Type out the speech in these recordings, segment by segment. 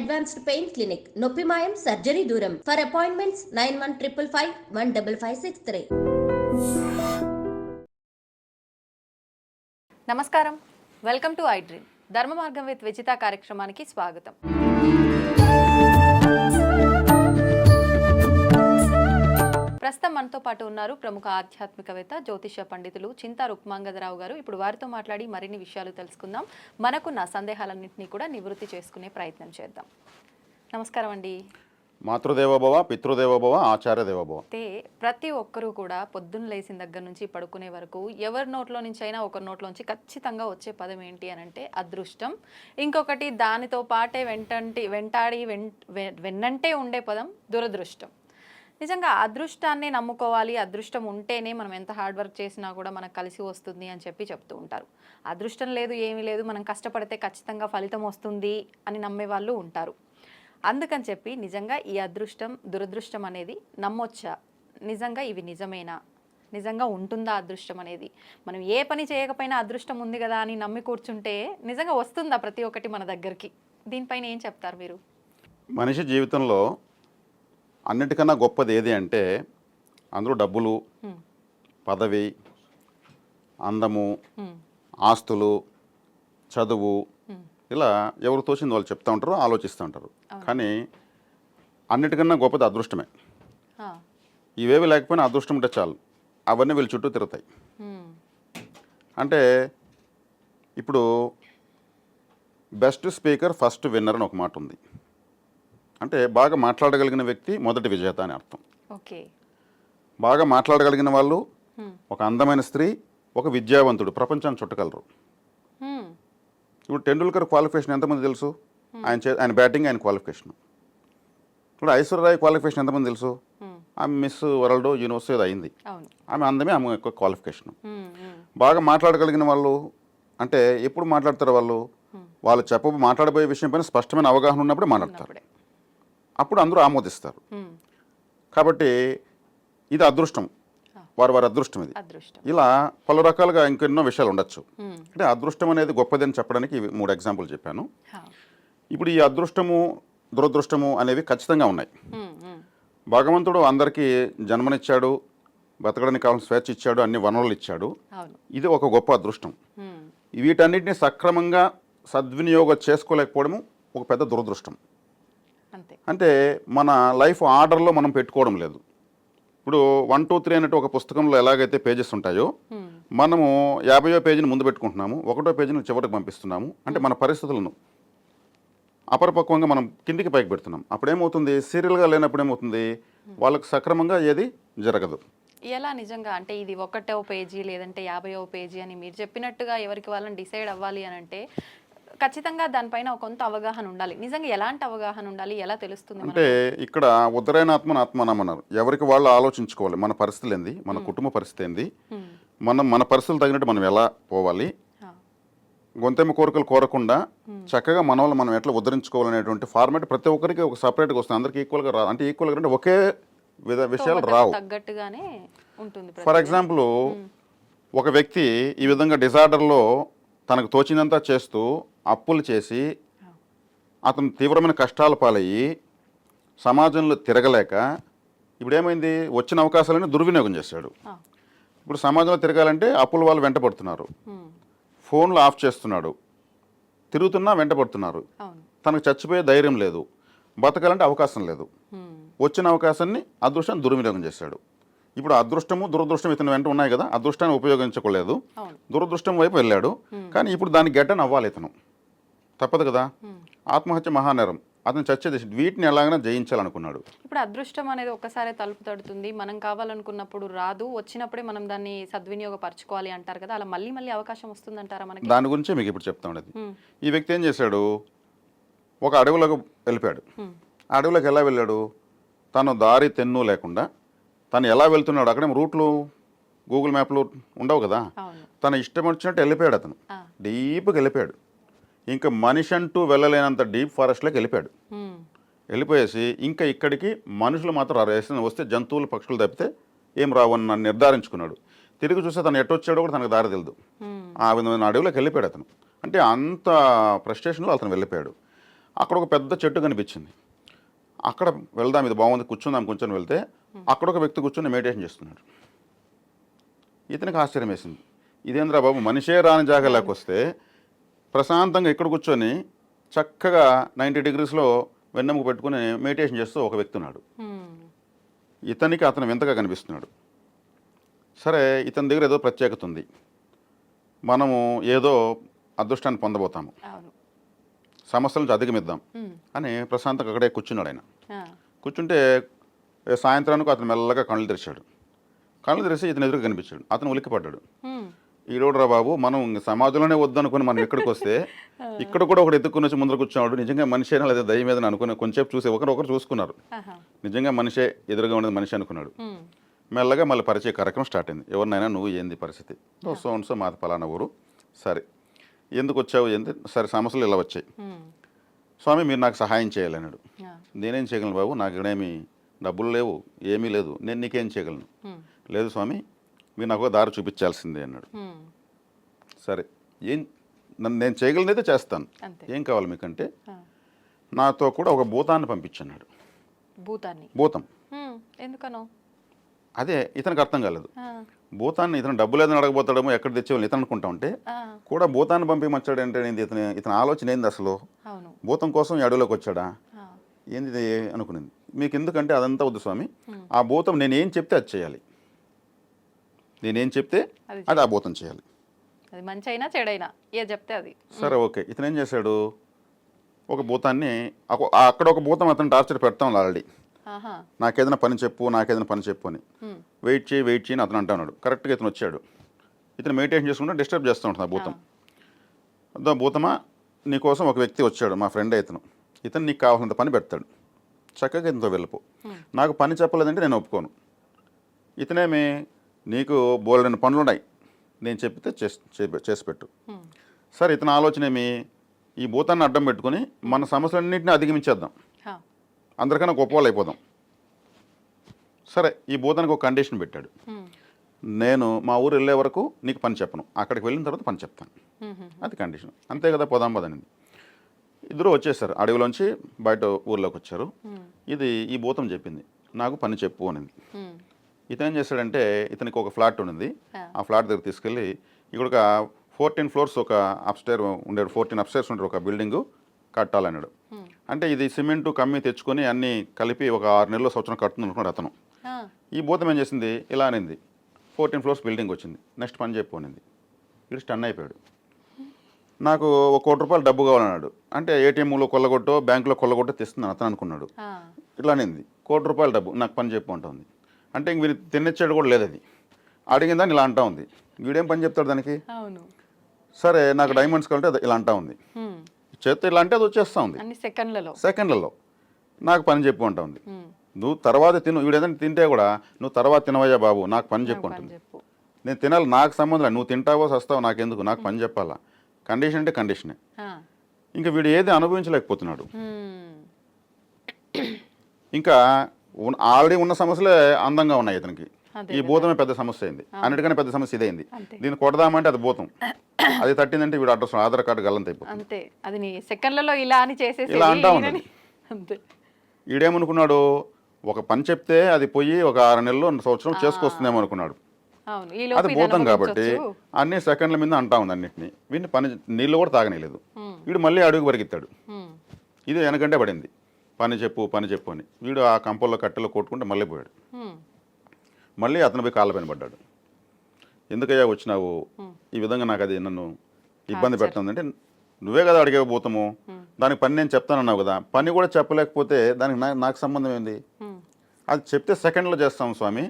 Advanced pain clinic, నొప్పి మాయం, surgery దూరం. For appointments 9155515563. నమస్కారం, వెల్కమ్ టు ఐ డ్రీమ్. ధర్మ మార్గం విత్ విజిత కార్యక్రమానికి స్వాగతం. ప్రస్తుతం మనతో పాటు ఉన్నారు ప్రముఖ ఆధ్యాత్మికవేత్త, జ్యోతిష పండితులు చింతా రుక్మాంగదరావు గారు. ఇప్పుడు వారితో మాట్లాడి మరిన్ని విషయాలు తెలుసుకుందాం. మనకున్న సందేహాలన్నింటినీ కూడా నివృత్తి చేసుకునే ప్రయత్నం చేద్దాం. నమస్కారం అండి. మాతృదేవోభవ, పితృదేవోభవ, ఆచార్య దేవోభవ. అయితే ప్రతి ఒక్కరూ కూడా పొద్దున్న లేచిన దగ్గర నుంచి పడుకునే వరకు ఎవరి నోట్లో నుంచి అయినా ఒకరి నోట్లోంచి ఖచ్చితంగా వచ్చే పదం ఏంటి అని అంటే అదృష్టం. ఇంకొకటి దానితో పాటే వెన్నంటే ఉండే పదం దురదృష్టం. నిజంగా అదృష్టాన్ని నమ్ముకోవాలి, అదృష్టం ఉంటేనే మనం ఎంత హార్డ్ వర్క్ చేసినా కూడా మనకు కలిసి వస్తుంది అని చెప్తూ ఉంటారు. అదృష్టం లేదు, ఏమీ లేదు, మనం కష్టపడితే ఖచ్చితంగా ఫలితం వస్తుంది అని నమ్మే వాళ్ళు ఉంటారు. అందుకని చెప్పి నిజంగా ఈ అదృష్టం దురదృష్టం అనేది నమ్మొచ్చా? నిజంగా ఇవి నిజమేనా? నిజంగా ఉంటుందా అదృష్టం అనేది? మనం ఏ పని చేయకపోయినా అదృష్టం ఉంది కదా అని నమ్మి కూర్చుంటే నిజంగా వస్తుందా ప్రతి ఒక్కటి మన దగ్గరికి? దీనిపైన ఏం చెప్తారు మీరు? మనిషి జీవితంలో అన్నిటికన్నా గొప్పది ఏది అంటే అందులో డబ్బులు, పదవి, అందము, ఆస్తులు, చదువు, ఇలా ఎవరు తోచింది వాళ్ళు చెప్తూ ఉంటారు, ఆలోచిస్తూ ఉంటారు. కానీ అన్నిటికన్నా గొప్పది అదృష్టమే. ఇవేవి లేకపోయినా అదృష్టం ఉంటే చాలు, అవన్నీ వీళ్ళ చుట్టూ తిరుగుతాయి. అంటే ఇప్పుడు బెస్ట్ స్పీకర్ ఫస్ట్ విన్నర్ అని ఒక మాట ఉంది. అంటే బాగా మాట్లాడగలిగిన వ్యక్తి మొదటి విజేత అని అర్థం. బాగా మాట్లాడగలిగిన వాళ్ళు, ఒక అందమైన స్త్రీ, ఒక విద్యావంతుడు ప్రపంచాన్ని చుట్టగలరు. ఇప్పుడు టెండూల్కర్ క్వాలిఫికేషన్ ఎంతమంది తెలుసు? ఆయన బ్యాటింగ్, ఆయన క్వాలిఫికేషన్. ఇప్పుడు ఐశ్వర్యరాయ్ క్వాలిఫికేషన్ ఎంతమంది తెలుసు? ఆమె మిస్ వరల్డ్ యూనివర్స్ ఏదో అయింది. ఆమె అందమే, ఆమె ఎక్కువ క్వాలిఫికేషన్. బాగా మాట్లాడగలిగిన వాళ్ళు అంటే ఎప్పుడు మాట్లాడతారు? వాళ్ళు మాట్లాడబోయే విషయం పైన స్పష్టమైన అవగాహన ఉన్నప్పుడే మాట్లాడతారు. అప్పుడు అందరూ ఆమోదిస్తారు. కాబట్టి ఇది అదృష్టం, వారి అదృష్టం. ఇది ఇలా పలు రకాలుగా ఇంకెన్నో విషయాలు ఉండొచ్చు. అంటే అదృష్టం అనేది గొప్పదని చెప్పడానికి 3 ఎగ్జాంపుల్ చెప్పాను. ఇప్పుడు ఈ అదృష్టము దురదృష్టము అనేవి ఖచ్చితంగా ఉన్నాయి. భగవంతుడు అందరికీ జన్మనిచ్చాడు, బతకడానికి కావాల్సిన స్వేచ్ఛ ఇచ్చాడు, అన్ని వనరులు ఇచ్చాడు. ఇది ఒక గొప్ప అదృష్టం. వీటన్నిటిని సక్రమంగా సద్వినియోగం చేసుకోలేకపోవడము ఒక పెద్ద దురదృష్టం. అంటే మన లైఫ్ ఆర్డర్లో మనం పెట్టుకోవడం లేదు. ఇప్పుడు 1, 2, 3 అన్నట్టు ఒక పుస్తకంలో ఎలాగైతే పేజెస్ ఉంటాయో మనము 50వ పేజీని ముందు పెట్టుకుంటున్నాము, 1వ పేజీని చివరికి పంపిస్తున్నాము. అంటే మన పరిస్థితులను అపరిపక్వంగా మనం కిందికి పైకి పెడుతున్నాం. అప్పుడేమవుతుంది? సీరియల్గా లేనప్పుడు ఏమవుతుంది? వాళ్ళకి సక్రమంగా ఏది జరగదు. ఎలా నిజంగా అంటే ఇది 1వ పేజీ లేదంటే 50వ పేజీ అని మీరు చెప్పినట్టుగా ఎవరికి వాళ్ళని డిసైడ్ అవ్వాలి అని అంటే ఖచ్చితంగా దానిపైన కొంత అవగాహన ఉండాలి. నిజంగా ఎలాంటి అవగాహన ఉండాలి? ఎలా తెలుస్తుంది? అంటే ఇక్కడ ఉత్తరైన ఆత్మనమ్మన్నారు. ఎవరికి వాళ్ళు ఆలోచించుకోవాలి. మన పరిస్థితులు ఏంది, మన కుటుంబ పరిస్థితి ఏంది, మన పరిస్థితులు తగినట్టు మనం ఎలా పోవాలి, గొంతెమ్మ కోరికలు కోరకుండా చక్కగా మన వాళ్ళు మనం ఎట్లా ఉద్ధరించుకోవాలనేటువంటి ఫార్మాట్ ప్రతి ఒక్కరికి ఒక సపరేట్గా వస్తుంది. అందరికి ఈక్వల్గా రాదు. అంటే ఈక్వల్గా అంటే ఒకే విషయాలు రావు. తగ్గట్టుగానే ఉంటుంది. ఫర్ ఎగ్జాంపుల్, ఒక వ్యక్తి ఈ విధంగా డిజార్డర్లో తనకు తోచినంతా చేస్తూ అప్పులు చేసి అతను తీవ్రమైన కష్టాల పాలయ్యి సమాజంలో తిరగలేక ఇప్పుడు ఏమైంది? వచ్చిన అవకాశాలను దుర్వినియోగం చేశాడు. ఇప్పుడు సమాజంలో తిరగాలంటే అప్పుల వాళ్ళు వెంటబడుతున్నారు, ఫోన్లు ఆఫ్ చేస్తున్నాడు, తిరుగుతున్నా వెంటబడుతున్నారు. తనకు చచ్చిపోయే ధైర్యం లేదు, బతకాలంటే అవకాశం లేదు. వచ్చిన అవకాశాన్ని అదృష్టాన్ని దుర్వినియోగం చేశాడు. ఇప్పుడు అదృష్టము దురదృష్టం ఇతని వెంట ఉన్నాయి కదా, అదృష్టాన్ని ఉపయోగించుకోలేదు, దురదృష్టం వైపు వెళ్ళాడు. కానీ ఇప్పుడు దాన్ని గెట్టని అవ్వాలి, ఇతను తప్పదు కదా. ఆత్మహత్య మహానేరం, అతను చచ్చేది. వీటిని ఎలాగైనా జయించాలనుకున్నాడు. ఇప్పుడు అదృష్టం అనేది ఒక్కసారి తలుపు తడుతుంది, మనం కావాలనుకున్నప్పుడు రాదు, వచ్చినప్పుడే మనం దాన్ని సద్వినియోగపరచుకోవాలి అంటారు కదా, అలా మళ్ళీ మళ్ళీ అవకాశం వస్తుందంటారా మనకి? దాని గురించే మీకు ఇప్పుడు చెప్తా ఉండేది. ఈ వ్యక్తి ఏం చేశాడు? ఒక అడవిలోకి వెళ్ళిపోయాడు. ఆ అడవిలోకి ఎలా వెళ్ళాడు? తను దారి తెన్ను లేకుండా తను ఎలా వెళ్తున్నాడు? అక్కడే రూట్లు గూగుల్ మ్యాప్లు ఉండవు కదా, తన ఇష్టం వచ్చినట్టు వెళ్ళిపోయాడు. అతను డీప్గా వెళ్ళిపోయాడు. ఇంకా మనిషి అంటూ వెళ్ళలేనంత డీప్ ఫారెస్ట్లోకి వెళ్ళిపోయాడు. వెళ్ళిపోయేసి ఇంకా ఇక్కడికి మనుషులు మాత్రం వస్తే జంతువులు పక్షులు తప్పితే ఏం రావని నన్ను నిర్ధారించుకున్నాడు. తిరిగి చూస్తే తను ఎట్టొచ్చాడో కూడా తనకు దారి తెలియదు. ఆ విధమైన అడవిలోకి వెళ్ళిపోయాడు అతను. అంటే అంత ఫ్రస్ట్రేషన్లో అతను వెళ్ళిపోయాడు. అక్కడ ఒక పెద్ద చెట్టు కనిపించింది. అక్కడ వెళ్దాం, ఇది బాగుంది, కూర్చుందాం కూర్చొని వెళ్తే అక్కడ ఒక వ్యక్తి కూర్చొని మెడిటేషన్ చేస్తున్నాడు. ఇతనికి ఆశ్చర్యం వేసింది, ఇదేంద్రా బాబు, మనిషే రాని జాగా లేకొస్తే ప్రశాంతంగా ఇక్కడ కూర్చొని చక్కగా 90 డిగ్రీస్లో వెన్నెముక పెట్టుకుని మెడిటేషన్ చేస్తూ ఒక వ్యక్తి ఉన్నాడు. ఇతనికి అతను వింతగా కనిపిస్తున్నాడు. సరే, ఇతని దగ్గర ఏదో ప్రత్యేకత ఉంది, మనము ఏదో అదృష్టాన్ని పొందబోతాము, సమస్యల నుంచి అధిగమిద్దాం అని ప్రశాంతంగా అక్కడే కూర్చున్నాడు. ఆయన కూర్చుంటే సాయంత్రానికి అతను మెల్లగా కళ్ళు తెరిచాడు. కళ్ళు తెరిచి ఇతను ఎదురుగా కనిపించాడు. అతను ఉలిక్కిపడ్డాడు. ఈరోడురా బాబు, మనం సమాజంలోనే వద్దనుకుని మనం ఇక్కడికి వస్తే ఇక్కడ కూడా ఒకటి ఎత్తుకుని వచ్చి ముందర కూర్చున్నాడు, నిజంగా మనిషి అయినా లేదా దయ్యం ఏదని అనుకుని కొంచెంసేపు చూసి ఒకరు చూసుకున్నారు. నిజంగా మనిషే ఎదురుగా ఉండేది మనిషి అనుకున్నాడు. మెల్లగా మళ్ళీ పరిచయ కార్యక్రమం స్టార్ట్ అయింది. ఎవరినైనా నువ్వు ఏంది పరిస్థితి, సో మాది పలానా ఊరు, సరే ఎందుకు వచ్చావు, ఏంది, సరే సమస్యలు ఇలా వచ్చాయి, స్వామి మీరు నాకు సహాయం చేయాలి అన్నాడు. నేనేం చేయగలను బాబు, నాకు ఇక్కడేమి డబ్బులు లేవు, ఏమీ లేదు, నేను నీకేం చేయగలను. లేదు స్వామి, మీరు నాకు ఒక దారి చూపించాల్సిందే అన్నాడు. సరే, నేను చేయగలనైతే చేస్తాను, ఏం కావాలి మీకంటే, నాతో కూడా ఒక భూతాన్ని పంపించన్నాడు. భూతం ఎందుకనో అదే ఇతనికి అర్థం కాలేదు. భూతాన్ని ఇతను డబ్బు లేదని అడగబోతాడేమో, ఎక్కడ తెచ్చేవాళ్ళు ఇతను అనుకుంటా ఉంటే కూడా భూతాన్ని పంపించచ్చాడు అంటే ఇతని ఆలోచన ఏంది అసలు, భూతం కోసం ఈ అడవిలోకి వచ్చాడా ఏంది అనుకునేది. మీకు ఎందుకంటే అదంతా వద్దు స్వామి, ఆ భూతం నేనేం చెప్తే అది చేయాలి, నేనేం చెప్తే అది ఆ భూతం చేయాలి, అది మంచి అయినా చెడైనా ఏ చెప్తే అది. సరే ఓకే, ఇతను ఏం చేశాడు, ఒక భూతాన్ని అక్కడ ఒక భూతం అతను టార్చర్ పెడతాం ఆల్రెడీ, నాకేదైనా పని చెప్పు నాకేదైనా పని చెప్పు అని వెయిట్ చేయి అని అతను అంటున్నాడు. కరెక్ట్గా ఇతను వచ్చాడు. ఇతను మెడిటేషన్ చేసుకుంటే డిస్టర్బ్ చేస్తూ ఉంటుంది ఆ భూతం. అదో భూతమా, నీకోసం ఒక వ్యక్తి వచ్చాడు, మా ఫ్రెండ్ ఇతను నీకు కావాల్సినంత పని పెడతాడు, చక్కగా ఇతనితో వెళ్ళిపో, నాకు పని చెప్పలేదంటే నేను ఒప్పుకోను. ఇతనేమి, నీకు బోలెడని పనులు ఉన్నాయి, నేను చెప్పితే చేసి పెట్టు. సరే, ఇతని ఆలోచన ఏమి, ఈ భూతాన్ని అడ్డం పెట్టుకుని మన సమస్యలన్నింటినీ అధిగమించేద్దాం, అందరికన్నా గొప్ప వాళ్ళు అయిపోదాం. సరే, ఈ భూతానికి ఒక కండిషన్ పెట్టాడు, నేను మా ఊరు వెళ్ళే వరకు నీకు పని చెప్పను, అక్కడికి వెళ్ళిన తర్వాత పని చెప్తాను, అది కండిషన్. అంతే కదా, పోదాం పదనింది. ఇద్దరు వచ్చేసారు, అడవిలోంచి బయట ఊర్లోకి వచ్చారు. ఈ భూతం చెప్పింది, నాకు పని చెప్పు అనింది. ఇతను ఏం చేశాడంటే, ఇతనికి ఒక ఫ్లాట్ ఉండింది, ఆ ఫ్లాట్ దగ్గర తీసుకెళ్ళి ఇక్కడ ఒక 14 ఫ్లోర్స్ ఒక అప్స్టైర్ ఉండేది, 14 అప్స్టైర్స్ ఉండే ఒక బిల్డింగు కట్టాలన్నాడు. అంటే ఇది సిమెంట్ కమ్మి తెచ్చుకొని అన్నీ కలిపి ఒక 6 నెలల సంవత్సరం కట్టుతుంది అనుకున్నాడు అతను. ఈ భూతం ఏం చేసింది, ఇలా అనింది, 14 ఫ్లోర్స్ బిల్డింగ్ వచ్చింది, నెక్స్ట్ పని చెప్పు అనింది. వీడు స్టన్ అయిపోయాడు. నాకు ₹1 కోటి డబ్బు కావాలన్నాడు. అంటే ఏటీఎంలో కొల్లగొట్టో బ్యాంకులో కొల్లగొట్టో తెస్తున్నాను అతను అనుకున్నాడు. ఇట్లా అనింది, ₹1 కోటి డబ్బు, నాకు పని చెప్పు అంటుంది. అంటే ఇంక వీరు తినచ్చాడు కూడా లేదు, అది అడిగిందని ఇలా అంటా ఉంది. వీడేం పని చెప్తాడు దానికి. సరే, నాకు డైమండ్స్ కావాలంటే ఇలా అంటా ఉంది, చేస్తే ఇలా అంటే అది వచ్చేస్తూ ఉంది సెకండ్లలో. నాకు పని చెప్పు అంటా ఉంది. నువ్వు తర్వాత తిను, వీడేదైనా తింటే కూడా నువ్వు తర్వాత తినవయ్యా బాబు, నాకు పని చెప్పు అంటుంది. నేను తినాలి, నాకు సంబంధం లేదు, నువ్వు తింటావో సస్తావో నాకెందుకు, నాకు పని చెప్పాలా. కండిషన్ అంటే కండిషనే. ఇంకా వీడు ఏది అనుభవించలేకపోతున్నాడు. ఇంకా ఆల్రెడీ ఉన్న సమస్యలే అందంగా ఉన్నాయి ఇతనికి. ఈ భూతమే పెద్ద సమస్య అయింది, అన్నిటికన్నా పెద్ద సమస్య ఇదైంది. దీన్ని కొడదామంటే అది భూతం, అది తట్టిందంటే వీడు అడ్రస్ ఆధార్ కార్డు గల్లంతైపోతుంది. ఇలా అంటా ఉంది. ఈడేమనుకున్నాడు, ఒక పని చెప్తే అది పోయి ఒక 6 నెలలు సంవత్సరం చేసుకొస్తుందేమో అనుకున్నాడు. అది భూతం కాబట్టి అన్ని సెకండ్ల మీద అంటా ఉంది అన్నింటినీ. వీడిని నీళ్ళు కూడా తాగనేలేదు. వీడు మళ్ళీ అడుగు పరిగెత్తాడు. ఇది వెనకంటే పడింది, పని చెప్పు అని. వీడు ఆ కంపల్లో కట్టెలో కొట్టుకుంటే మళ్ళీ పోయాడు. మళ్ళీ అతను పోయి కాళ్ళ పైన పడ్డాడు. ఎందుకయ్యా వచ్చినావు, ఈ విధంగా నాకు అది నన్ను ఇబ్బంది పెడుతుందంటే, నువ్వే కదా అడిగే భూతము, దానికి పని నేను చెప్తానన్నావు కదా, పని కూడా చెప్పలేకపోతే దానికి నాకు సంబంధం ఏంది, అది చెప్తే సెకండ్లో చేస్తాము స్వామి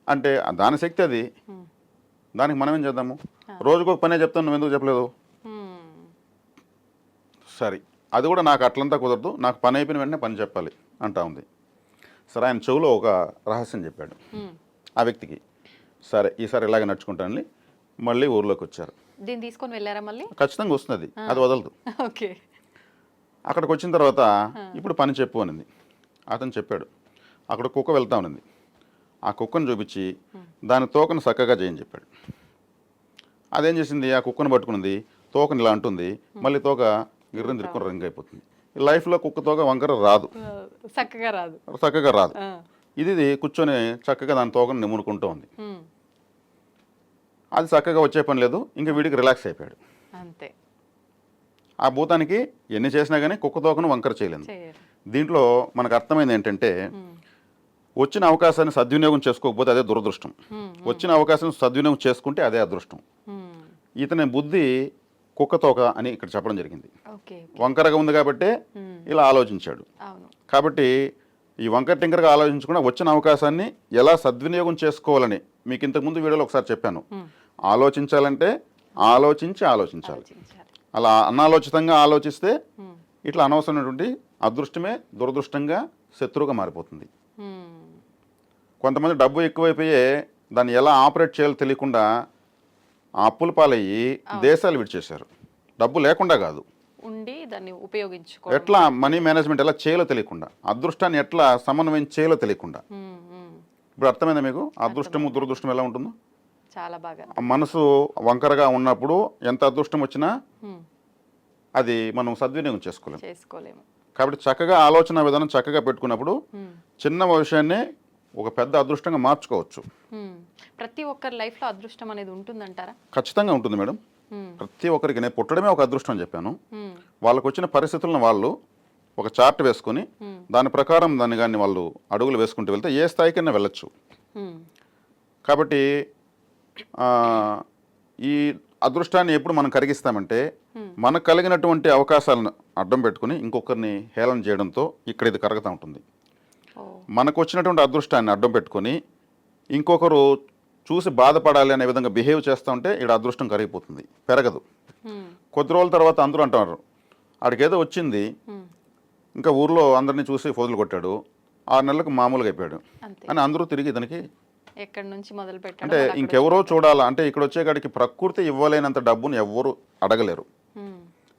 అంటే దాని శక్తి అది, దానికి మనం ఏం చేద్దాము, రోజుకు ఒక పనే చెప్తాను, నువ్వు ఎందుకు చెప్పలేదు. సరే, అది కూడా నాకు అట్లంతా కుదరదు, నాకు పని అయిపోయిన వెంటనే పని చెప్పాలి అంటా ఉంది. సరే, ఆయన చెవులో ఒక రహస్యం చెప్పాడు ఆ వ్యక్తికి. సరే, ఈసారి ఇలాగే నడుచుకుంటానని మళ్ళీ ఊర్లోకి వచ్చారు. దీన్ని తీసుకొని వెళ్ళారా మళ్ళీ? ఖచ్చితంగా వస్తుంది, అది వదలదు. అక్కడికి వచ్చిన తర్వాత ఇప్పుడు పని చెప్పు అనింది. అతను చెప్పాడు, అక్కడ కుక్క వెళ్తా ఉన్నది, ఆ కుక్కను చూపించి దాని తోకను చక్కగా చేయని చెప్పాడు. అదేం చేసింది, ఆ కుక్కను పట్టుకున్నది, తోకను ఇలా అంటుంది, మళ్ళీ తోక గిర్రం తిరుక్కుని రింగ్ అయిపోతుంది. లైఫ్లో కుక్కతోక వంకర రాదు, చక్కగా రాదు. చక్కగా రాదు. ఇది కూర్చొని చక్కగా దాని తోకను నిమురుకుంటూ ఉంది. అది చక్కగా వచ్చే పని లేదు, ఇంకా వీడికి రిలాక్స్ అయిపోయాడు అంతే. ఆ భూతానికి ఎన్ని చేసినా కానీ కుక్క తోకను వంకర చేయలేదు. దీంట్లో మనకు అర్థమైంది ఏంటంటే వచ్చిన అవకాశాన్ని సద్వినియోగం చేసుకోకపోతే అదే దురదృష్టం, వచ్చిన అవకాశం సద్వినియోగం చేసుకుంటే అదే అదృష్టం. ఇతని బుద్ధి కుక్కతోక అని ఇక్కడ చెప్పడం జరిగింది. వంకరగా ఉంది కాబట్టి ఇలా ఆలోచించాడు. కాబట్టి ఈ వంకర టింకరగా ఆలోచించకుండా వచ్చిన అవకాశాన్ని ఎలా సద్వినియోగం చేసుకోవాలని మీకు ఇంతకుముందు వీడియోలో ఒకసారి చెప్పాను. ఆలోచించాలంటే ఆలోచించాలి. అలా అనాలోచితంగా ఆలోచిస్తే ఇట్లా అనవసరమైనటువంటి అదృష్టమే దురదృష్టంగా శత్రువుగా మారిపోతుంది. కొంతమంది డబ్బు ఎక్కువైపోయే దాన్ని ఎలా ఆపరేట్ చేయాలో తెలియకుండా అప్పుల పాలయ్యి దేశాలు విడిచేశారు. డబ్బు లేకుండా కాదు, ఉండి దాన్ని ఉపయోగించుకో ఎట్లా మనీ మేనేజ్మెంట్ ఎలా చేయాలో తెలియకుండా, అదృష్టాన్ని ఎట్లా సమన్వయం చేయాలో తెలియకుండా. ఇప్పుడు అర్థమైందా మీకు అదృష్టము దురదృష్టం ఎలా ఉంటుందో? చాలా బాగా. మనసు వంకరగా ఉన్నప్పుడు ఎంత అదృష్టం వచ్చినా అది మనం సద్వినియోగం చేసుకోలేము. కాబట్టి చక్కగా ఆలోచన విధానం చక్కగా పెట్టుకున్నప్పుడు చిన్న విషయాన్నే ఒక పెద్ద అదృష్టంగా మార్చుకోవచ్చు. ప్రతి ఒక్కరి లైఫ్లో అదృష్టం అనేది ఉంటుందంటారా? ఖచ్చితంగా ఉంటుంది మేడం. ప్రతి ఒక్కరికి నేను పుట్టడమే ఒక అదృష్టం అని చెప్పాను. వాళ్ళకు వచ్చిన పరిస్థితులను వాళ్ళు ఒక చార్ట్ వేసుకుని దాని ప్రకారం దాన్ని కానీ వాళ్ళు అడుగులు వేసుకుంటూ వెళ్తే ఏ స్థాయికైనా వెళ్ళొచ్చు. కాబట్టి ఈ అదృష్టాన్ని ఎప్పుడు మనం కరిగిస్తామంటే మనకు కలిగినటువంటి అవకాశాలను అడ్డం పెట్టుకుని ఇంకొకరిని హేళన చేయడంతో ఇక్కడ ఇది కరుగుతూ ఉంటుంది. మనకు వచ్చినటువంటి అదృష్టాన్ని అడ్డం పెట్టుకొని ఇంకొకరు చూసి బాధపడాలి అనే విధంగా బిహేవ్ చేస్తూ ఉంటే ఇక్కడ అదృష్టం కరిగిపోతుంది, పెరగదు. కొద్ది రోజుల తర్వాత అందరూ అంటారు ఆడికి ఏదో వచ్చింది, ఇంకా ఊర్లో అందరినీ చూసి ఫోజులు కొట్టాడు, 6 నెలలకు మామూలుగా అయిపోయాడు అని అందరూ తిరిగి ఇతనికి ఎక్కడి నుంచి మొదలు పెట్టాడు అంటే ఇంకెవరో చూడాలా అంటే ఇక్కడ వచ్చేకాడికి ప్రకృతి ఇవ్వలేనంత డబ్బుని ఎవరు అడగలేరు.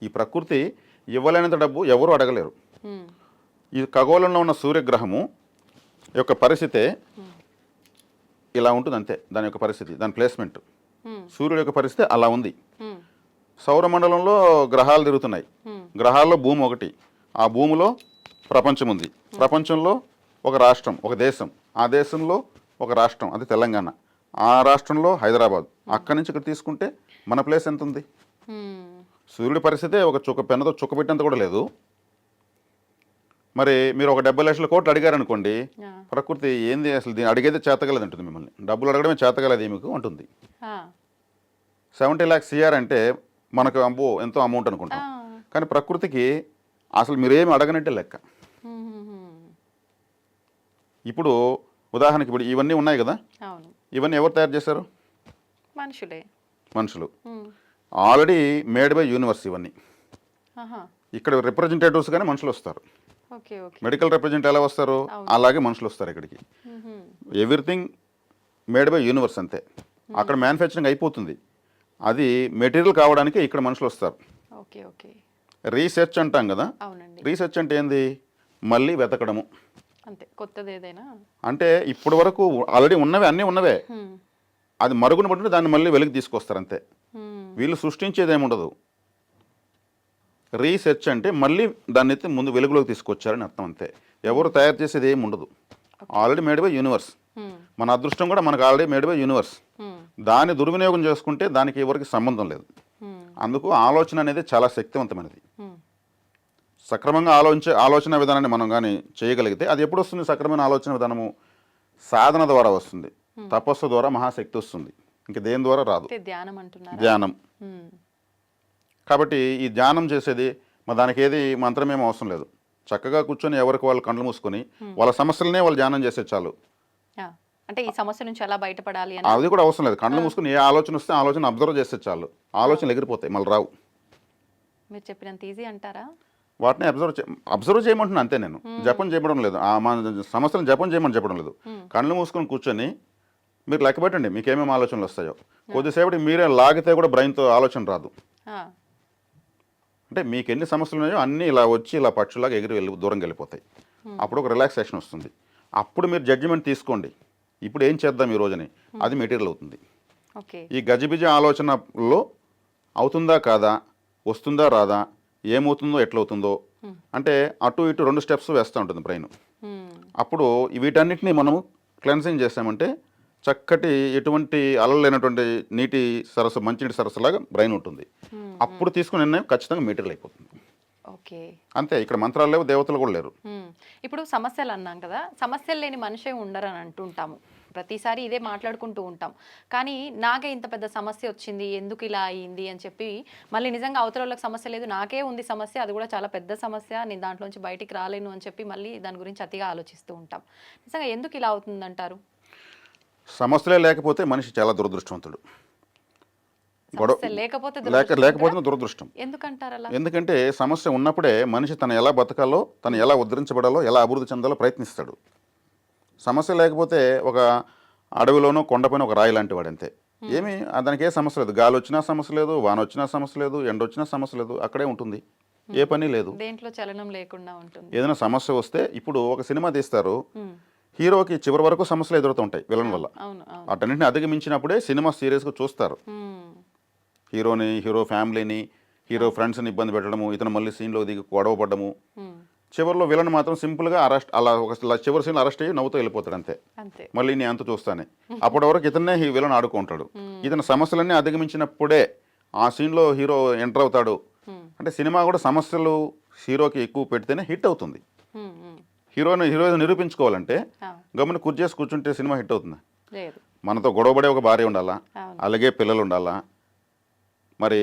ఈ ప్రకృతి ఇవ్వలేనంత డబ్బు ఎవరు అడగలేరు. ఈ ఖగోళంలో ఉన్న సూర్యగ్రహము యొక్క పరిస్థితే ఇలా ఉంటుంది అంతే. దాని యొక్క పరిస్థితి, దాని ప్లేస్మెంట్, సూర్యుడి యొక్క పరిస్థితి అలా ఉంది. సౌరమండలంలో గ్రహాలు తిరుగుతున్నాయి. గ్రహాల్లో భూమి ఒకటి, ఆ భూమిలో ప్రపంచం ఉంది. ప్రపంచంలో ఒక రాష్ట్రం, ఒక దేశం, ఆ దేశంలో ఒక రాష్ట్రం, అది తెలంగాణ, ఆ రాష్ట్రంలో హైదరాబాద్. అక్కడి నుంచి ఇక్కడ తీసుకుంటే మన ప్లేస్ ఎంత ఉంది? సూర్యుడి పరిస్థితే ఒక పెన్నతో చుక్క పెట్టేంత కూడా లేదు. మరి మీరు ఒక 70 లక్షల కోట్లు అడిగారనుకోండి, ప్రకృతి ఏంది అసలు దీన్ని అడిగేది చేతగలేదు అంటుంది. మిమ్మల్ని డబ్బులు అడగడమే చేతగలేదు మీకు అంటుంది. 70 lakhs CR అంటే మనకు అబ్బో ఎంతో అమౌంట్ అనుకుంటాం, కానీ ప్రకృతికి అసలు మీరేమి అడగనట్టే లెక్క. ఇప్పుడు ఉదాహరణకి ఇప్పుడు ఇవన్నీ ఉన్నాయి కదా, ఇవన్నీ ఎవరు తయారు చేశారు? మనుషులు. ఆల్రెడీ మేడ్ బై యూనివర్స్ ఇవన్నీ. ఇక్కడ రిప్రజెంటేటివ్స్ కానీ మనుషులు వస్తారు. మెడికల్ రిప్రజెంట్ ఎలా వస్తారు అలాగే మనుషులు వస్తారు ఇక్కడికి. ఎవ్రీథింగ్ మేడ్ బై యూనివర్స్ అంతే. అక్కడ మ్యానుఫ్యాక్చరింగ్ అయిపోతుంది, అది మెటీరియల్ కావడానికి ఇక్కడ మనుషులు వస్తారు. రీసెర్చ్ అంటాం కదా, రీసెర్చ్ అంటే ఏంది? మళ్ళీ వెతకడము అంతే. కొత్తది ఏదైనా అంటే ఇప్పటి వరకు ఆల్రెడీ ఉన్నవే, అన్నీ ఉన్నవే, అది మరుగున పడితే దాన్ని మళ్ళీ వెలికి తీసుకొస్తారు అంతే. వీళ్ళు సృష్టించేది ఏముండదు. రీసెర్చ్ అంటే మళ్ళీ దాన్ని అయితే ముందు వెలుగులోకి తీసుకొచ్చారని అర్థం అంతే. ఎవరు తయారు చేసేది ఏమి ఉండదు, ఆల్రెడీ మేడ్ బై యూనివర్స్. మన అదృష్టం కూడా మనకు ఆల్రెడీ మేడ్ బై యూనివర్స్. దాన్ని దుర్వినియోగం చేసుకుంటే దానికి ఎవరికి సంబంధం లేదు. అందుకు ఆలోచన అనేది చాలా శక్తివంతమైనది. సక్రమంగా ఆలోచన విధానాన్ని మనం కానీ చేయగలిగితే అది ఎప్పుడు వస్తుంది? సక్రమైన ఆలోచన విధానము సాధన ద్వారా వస్తుంది, తపస్సు ద్వారా మహాశక్తి వస్తుంది, ఇంక దేని ద్వారా రాదు. ధ్యానం. కాబట్టి ఈ ధ్యానం చేసేది దానికి ఏది మంత్రమేమో అవసరం లేదు. చక్కగా కూర్చొని ఎవరికి వాళ్ళు కళ్ళు మూసుకొని వాళ్ళ సమస్యలనే వాళ్ళు ధ్యానం చేసే చాలు. అంటే ఈ సమస్య నుంచి ఎలా బయటపడాలి అది కూడా అవసరం లేదు. కళ్ళు మూసుకుని ఏ ఆలోచన వస్తే ఆలోచన అబ్జర్వ్ చేస్తే చాలు, ఆలోచనలు ఎగిరిపోతాయి, మళ్ళీ రావు. మీరు చెప్పినంత ఈజీ అంటారా? వాటిని అబ్జర్వ్ చేయమంటున్నా అంతే. నేను జపం చేయడం లేదు, మన సమస్యలను జపం చేయమని చెప్పడం లేదు. కళ్ళు మూసుకొని కూర్చొని మీరు లెక్క పెట్టండి మీకు ఏమేమి ఆలోచనలు వస్తాయో. కొద్దిసేపటి మీరే లాగితే కూడా బ్రెయిన్తో ఆలోచన రాదు. అంటే మీకు ఎన్ని సమస్యలు ఉన్నాయో అన్నీ ఇలా వచ్చి ఇలా పక్షులాగా ఎగిరి దూరంగా వెళ్ళిపోతాయి. అప్పుడు ఒక రిలాక్సేషన్ వస్తుంది. అప్పుడు మీరు జడ్జిమెంట్ తీసుకోండి, ఇప్పుడు ఏం చేద్దాం ఈ రోజుని, అది మెటీరియల్ అవుతుంది. ఈ గజిబిజి ఆలోచనలో అవుతుందా కాదా, వస్తుందా రాదా, ఏమవుతుందో ఎట్లవుతుందో, అంటే అటు ఇటు 2 స్టెప్స్ వేస్తూ ఉంటుంది బ్రెయిన్. హ్మ్. అప్పుడు వీటన్నిటిని మనం క్లెన్సింగ్ చేసామంటే చక్కటి ఎటువంటి అలలు లేనటువంటి నీటి సరస్సు, మంచినీటి సరస్సులాగా బ్రెయిన్ ఉంటుంది. అప్పుడు తీసుకునే నిర్ణయం ఖచ్చితంగా మెటీరియల్ అయిపోతుంది. ఓకే. అంతే, ఇక్కడ మంత్రాలు లేవు, దేవతలు కూడా లేరు. ఇప్పుడు సమస్యలు అన్నాం కదా, సమస్యలు లేని మనిషే ఉండరని అంటుంటాము. ప్రతిసారి ఇదే మాట్లాడుకుంటూ ఉంటాం. కానీ నాకే ఇంత పెద్ద సమస్య వచ్చింది, ఎందుకు ఇలా అయ్యింది అని చెప్పి మళ్ళీ నిజంగా అవతల వాళ్ళకి సమస్య లేదు, నాకే ఉంది సమస్య, అది కూడా చాలా పెద్ద సమస్య, నేను దాంట్లోంచి బయటికి రాలేను అని చెప్పి మళ్ళీ దాని గురించి అతిగా ఆలోచిస్తూ ఉంటాం. నిజంగా ఎందుకు ఇలా అవుతుందంటారు? సమస్యలే లేకపోతే మనిషి చాలా దురదృష్టవంతుడు. సమస్య లేకపోతే లేకపోతే దురదృష్టం. ఎందుకంటారు అలా? ఎందుకంటే సమస్య ఉన్నప్పుడే మనిషి తను ఎలా బతకాలో, తను ఎలా ఉద్ధరించబడాలో, ఎలా అభివృద్ధి చెందాలో ప్రయత్నిస్తాడు. సమస్య లేకపోతే ఒక అడవిలోనో కొండపైన ఒక రాయి లాంటి వాడు అంతే. ఏమి దానికి ఏ సమస్య లేదు, గాలి వచ్చినా సమస్య లేదు, వాన వచ్చినా సమస్య లేదు, ఎండ వచ్చినా సమస్య లేదు, అక్కడే ఉంటుంది, ఏ పని లేదు, దేంట్లో చలనం లేకుండా ఉంటుంది. ఏదైనా సమస్య వస్తే ఇప్పుడు ఒక సినిమా తీస్తారు, హీరోకి చివరి వరకు సమస్యలు ఎదురుతుంటాయి విలన్ వల్ల. వాటన్నింటిని అధిగమించినప్పుడే సినిమా సీరియస్గా చూస్తారు. హీరోని, హీరో ఫ్యామిలీని, హీరో ఫ్రెండ్స్ని ఇబ్బంది పెట్టడము, ఇతను మళ్ళీ సీన్లో దిగి గొడవ పడ్డము, చివరిలో విలన్ మాత్రం సింపుల్గా అరెస్ట్, అలా ఒక చివరి సీన్లో అరెస్ట్ అయ్యి నవ్వుతూ వెళ్ళిపోతాడు అంతే. మళ్ళీ నేను అంత చూస్తానే, అప్పటి వరకు ఇతన్నే విలన్ ఆడుకుంటాడు. ఇతని సమస్యలన్నీ అధిగమించినప్పుడే ఆ సీన్లో హీరో ఎంటర్ అవుతాడు. అంటే సినిమా కూడా సమస్యలు హీరోకి ఎక్కువ పెడితేనే హిట్ అవుతుంది. హీరో నిరూపించుకోవాలంటే గమని కుర్చేసి కూర్చుంటే సినిమా హిట్ అవుతుంది. మనతో గొడవపడే ఒక భార్య ఉండాలా, అలాగే పిల్లలు ఉండాలా, మరి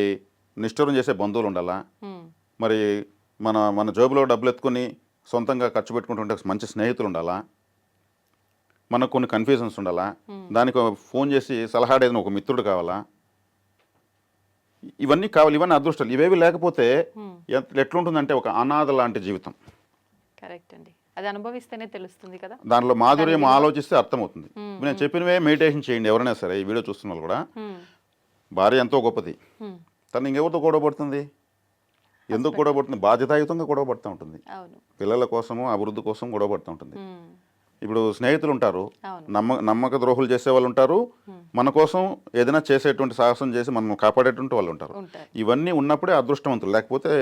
నిష్ఠూరం చేసే బంధువులు ఉండాలా, మరి మన జోబులో డబ్బులు ఎత్తుకుని సొంతంగా ఖర్చు పెట్టుకుంటుంటే మంచి స్నేహితులు ఉండాలా, మనకు కొన్ని కన్ఫ్యూజన్స్ ఉండాలా, దానికి ఫోన్ చేసి సలహా అడిగిన ఒక మిత్రుడు కావాలా, ఇవన్నీ కావాలి. ఇవన్నీ అదృష్టాలు. ఇవేవి లేకపోతే ఎట్లుంటుందంటే ఒక అనాథ లాంటి జీవితం. కరెక్ట్ అండి, అది అనుభవిస్తేనే తెలుస్తుంది కదా. దానిలో మాధుర్యం ఆలోచిస్తే అర్థమవుతుంది. నేను చెప్పినవే మెడిటేషన్ చేయండి ఎవరైనా సరే, ఈ వీడియో చూస్తున్న వాళ్ళు కూడా. భార్య ఎంతో గొప్పది, తను ఇంకెవరితో గొడవపడుతుంది, ఎందుకు గొడవపడుతుంది? బాధ్యతాయుతంగా గొడవపడుతూ ఉంటుంది, పిల్లల కోసము, అభివృద్ధి కోసం గొడవపడుతూ ఉంటుంది. ఇప్పుడు స్నేహితులు ఉంటారు, నమ్మక ద్రోహులు చేసే వాళ్ళు ఉంటారు, మన కోసం ఏదైనా చేసేటువంటి సాహసం చేసి మనం కాపాడేటువంటి వాళ్ళు ఉంటారు. ఇవన్నీ ఉన్నప్పుడే అదృష్టవంతులు. లేకపోతే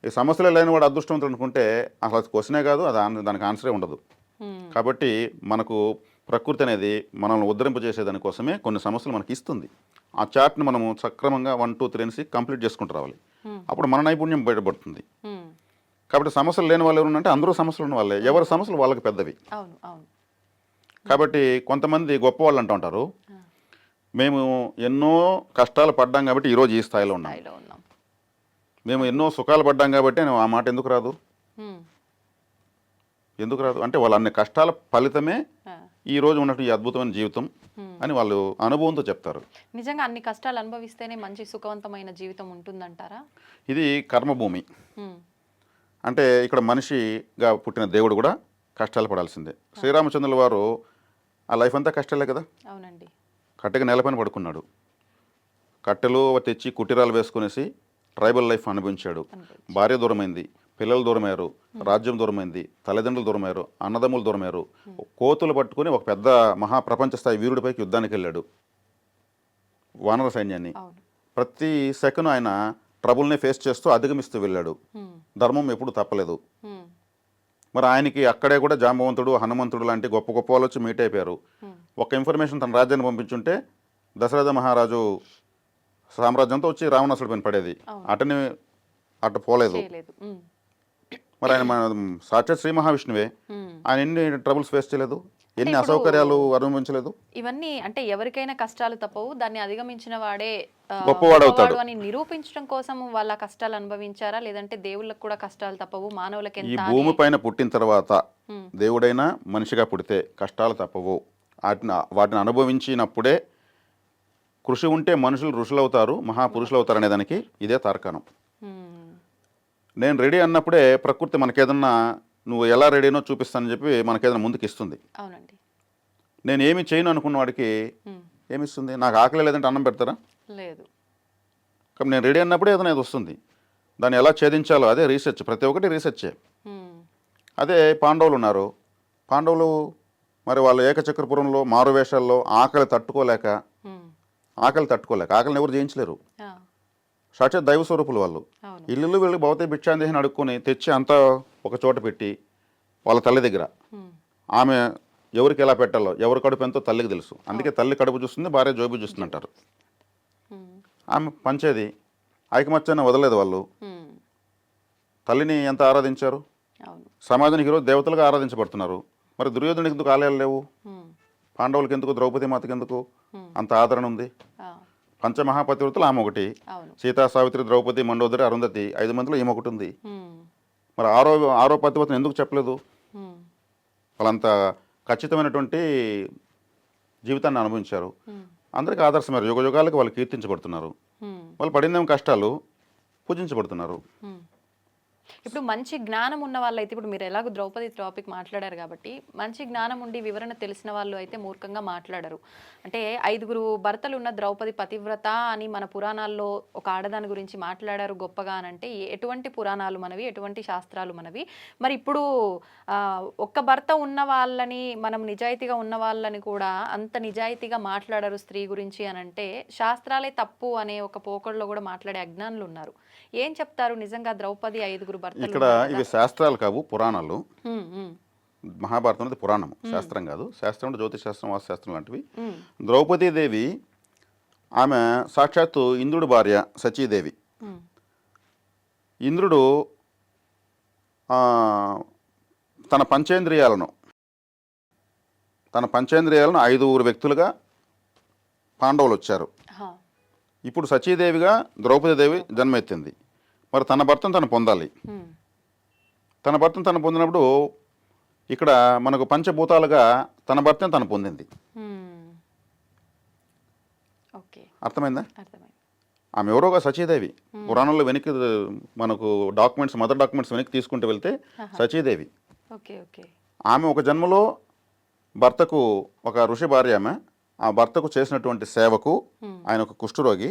ఈ సమస్యలు లేని వాడు అదృష్టవంతులు అనుకుంటే అసలు అది క్వశ్చనే కాదు, అది దానికి ఆన్సరే ఉండదు. కాబట్టి మనకు ప్రకృతి అనేది మనల్ని ఉద్ధరింపజేసేదానికోసమే కొన్ని సమస్యలు మనకి ఇస్తుంది. ఆ చార్ట్ని మనము సక్రమంగా 1, 2, 3 అనేసి కంప్లీట్ చేసుకుంటూ రావాలి. అప్పుడు మన నైపుణ్యం బయటపడుతుంది. కాబట్టి సమస్యలు లేని వాళ్ళు ఎవరు అంటే అందరూ సమస్యలు ఉన్న వాళ్ళే, ఎవరి సమస్యలు వాళ్ళకి పెద్దవి. కాబట్టి కొంతమంది గొప్పవాళ్ళు అంటూ ఉంటారు, మేము ఎన్నో కష్టాలు పడ్డాం కాబట్టి ఈరోజు ఈ స్థాయిలో ఉన్నాం, మేము ఎన్నో సుఖాలు పడ్డాం కాబట్టి ఆ మాట ఎందుకు రాదు? ఎందుకు రాదు అంటే వాళ్ళు అన్ని కష్టాల ఫలితమే ఈ రోజు ఉన్నట్టు ఈ అద్భుతమైన జీవితం అని వాళ్ళు అనుభవంతో చెప్తారు. నిజంగా అన్ని కష్టాలు అనుభవిస్తేనే మంచి సుఖవంతమైన జీవితం ఉంటుందంటారా? ఇది కర్మభూమి. అంటే ఇక్కడ మనిషిగా పుట్టిన దేవుడు కూడా కష్టాలు పడాల్సిందే. శ్రీరామచంద్రుల వారు ఆ లైఫ్ అంతా కష్టాలే కదా. అవునండి. కట్టెగా నేలపైన పడుకున్నాడు, కట్టెలు తెచ్చి కుటీరాలు వేసుకునేసి ట్రైబల్ లైఫ్ అనుభవించాడు. భార్య దూరమైంది, పిల్లలు దూరమయ్యారు, రాజ్యం దూరమైంది, తల్లిదండ్రులు దూరమయ్యారు, అన్నదమ్ములు దూరమయ్యారు. కోతులు పట్టుకుని ఒక పెద్ద మహాప్రపంచ స్థాయి వీరుడిపైకి యుద్ధానికి వెళ్ళాడు, వానర సైన్యాన్ని. ప్రతి సెకండ్ ఆయన ట్రబుల్ని ఫేస్ చేస్తూ అధిగమిస్తూ వెళ్ళాడు. ధర్మం ఎప్పుడు తప్పలేదు. మరి ఆయనకి అక్కడే కూడా జాంబవంతుడు, హనుమంతుడు లాంటి గొప్ప గొప్ప వాళ్ళు వచ్చి మీట్ అయిపోయారు. ఒక ఇన్ఫర్మేషన్ తన రాజ్యాన్ని పంపించుంటే దశరథ మహారాజు సామ్రాజ్యంతో వచ్చి రావణాసుడి పైన పడేది, అటు పోలేదు. మరి ఆయన మన సాక్షాత్ శ్రీ మహావిష్ణువే, ఆయన ఎన్ని ట్రబుల్స్ ఫేస్ చేయలేదు, ఎన్ని అసౌకర్యాలు అనుభవించలేదు. ఇవన్నీ అంటే ఎవరికైనా కష్టాలు తప్పవు, దాన్ని అధిగమించిన వాడే గొప్పవాడవుతాడు అని నిరూపించడం కోసం వాళ్ళ కష్టాలు అనుభవించారా, లేదంటే దేవుళ్ళకి కూడా కష్టాలు తప్పవు, మానవులకి ఈ భూమి పైన పుట్టిన తర్వాత దేవుడైనా మనిషిగా పుడితే కష్టాలు తప్పవు, వాటిని అనుభవించినప్పుడే కృషి ఉంటే మనుషులు ఋషులు అవుతారు, మహాపురుషులు అవుతారు అనే దానికి ఇదే తార్కాణం. నేను రెడీ అన్నప్పుడే ప్రకృతి మనకేదన్నా నువ్వు ఎలా రెడీనో చూపిస్తానని చెప్పి మనకేదైనా ముందుకు ఇస్తుంది. అవునండి. నేను ఏమి చేయను అనుకున్న వాడికి ఏమిస్తుంది? నాకు ఆకలి లేదంటే అన్నం పెడతారా? లేదు. కాబట్టి నేను రెడీ అన్నప్పుడే ఏదైనా ఇది వస్తుంది. దాన్ని ఎలా ఛేదించాలో అదే రీసెర్చ్, ప్రతి ఒక్కటి రీసెర్చే. అదే పాండవులు ఉన్నారు, పాండవులు మరి వాళ్ళు ఏకచక్రపురంలో మారువేషాల్లో ఆకలిని ఎవరు జయించలేరు. సాక్షాత్ దైవ స్వరూపులు వాళ్ళు. అవును. ఇల్లు వీళ్ళు భౌతే భిక్షాందేహిని అడుక్కొని తెచ్చి అంతా ఒక చోట పెట్టి వాళ్ళ తల్లి దగ్గర ఆమె ఎవరికి ఎలా పెట్టాలో ఎవరి కడుపు ఎంతో తల్లికి తెలుసు. అందుకే తల్లి కడుపు చూస్తుంది, భార్య జోబి చూస్తుంది అంటారు. ఆమె పంచేది ఐకమత్యాన్ని వదలలేదు వాళ్ళు. తల్లిని ఎంత ఆరాధించారు. సమాజానికి ఈరోజు దేవతలుగా ఆరాధించబడుతున్నారు. మరి దుర్యోధనుడికి ఎందుకు ఆలయాలు లేవు? పాండవులకి ఎందుకు, ద్రౌపది మాతకి ఎందుకు అంత ఆదరణ ఉంది? పంచమహాపతివ్రతలు ఆమె ఒకటి, సీతా, సావిత్రి, ద్రౌపది, మండోదరి, అరుంధతి 5 మందిలో ఈమె ఒకటి ఉంది. మరి ఆరో పతివ్రతను ఎందుకు చెప్పలేదు? వాళ్ళంత ఖచ్చితమైనటువంటి జీవితాన్ని అనుభవించారు. అందరికీ ఆదర్శమయ్యారు. యుగ యుగాలకు వాళ్ళు కీర్తించబడుతున్నారు. వాళ్ళు పడిందేమో కష్టాలు, పూజించబడుతున్నారు. ఇప్పుడు మంచి జ్ఞానం ఉన్న వాళ్ళైతే, ఇప్పుడు మీరు ఎలాగో ద్రౌపది టాపిక్ మాట్లాడారు కాబట్టి, మంచి జ్ఞానం ఉండి వివరణ తెలిసిన వాళ్ళు అయితే మూర్ఖంగా మాట్లాడరు. అంటే 5 భర్తలు ఉన్న ద్రౌపది పతివ్రత అని మన పురాణాల్లో ఒక ఆడదాని గురించి మాట్లాడారు గొప్పగా అని అంటే ఎటువంటి పురాణాలు మనవి, ఎటువంటి శాస్త్రాలు మనవి? మరి ఇప్పుడు ఒక్క భర్త ఉన్న వాళ్ళని, మనం నిజాయితీగా ఉన్న వాళ్ళని కూడా అంత నిజాయితీగా మాట్లాడరు స్త్రీ గురించి అని అంటే శాస్త్రాలే తప్పు అనే ఒక పోకడలో కూడా మాట్లాడే అజ్ఞానులు ఉన్నారు. ఏం చెప్తారు? నిజంగా ద్రౌపది 5 భర్తలు ఇక్కడ ఇవి శాస్త్రాలు కావు, పురాణాలు. మహాభారతం అనేది పురాణం, శాస్త్రం కాదు. శాస్త్రం అంటే జ్యోతిష్ శాస్త్రం, వాస్తుశాస్త్రం లాంటివి. ద్రౌపదీదేవి ఆమె సాక్షాత్తు ఇంద్రుడి భార్య సచీదేవి. ఇంద్రుడు తన పంచేంద్రియాలను 5 వ్యక్తులుగా పాండవులు వచ్చారు. ఇప్పుడు సచీదేవిగా ద్రౌపదీదేవి జన్మెత్తింది. మరి తన భర్తను తను పొందాలి. తన భర్తను తను పొందినప్పుడు ఇక్కడ మనకు పంచభూతాలుగా తన భర్తను తను పొందింది. అర్థమైందా? ఆమె ఎవరోగా సచీదేవి. పురాణంలో వెనక్కి మనకు మదర్ డాక్యుమెంట్స్ వెనక్కి తీసుకుంటూ వెళ్తే సచీదేవి. ఆమె ఒక జన్మలో భర్తకు, ఒక ఋషి భార్య ఆమె, ఆ భర్తకు చేసినటువంటి సేవకు, ఆయన ఒక కుష్ఠరోగి,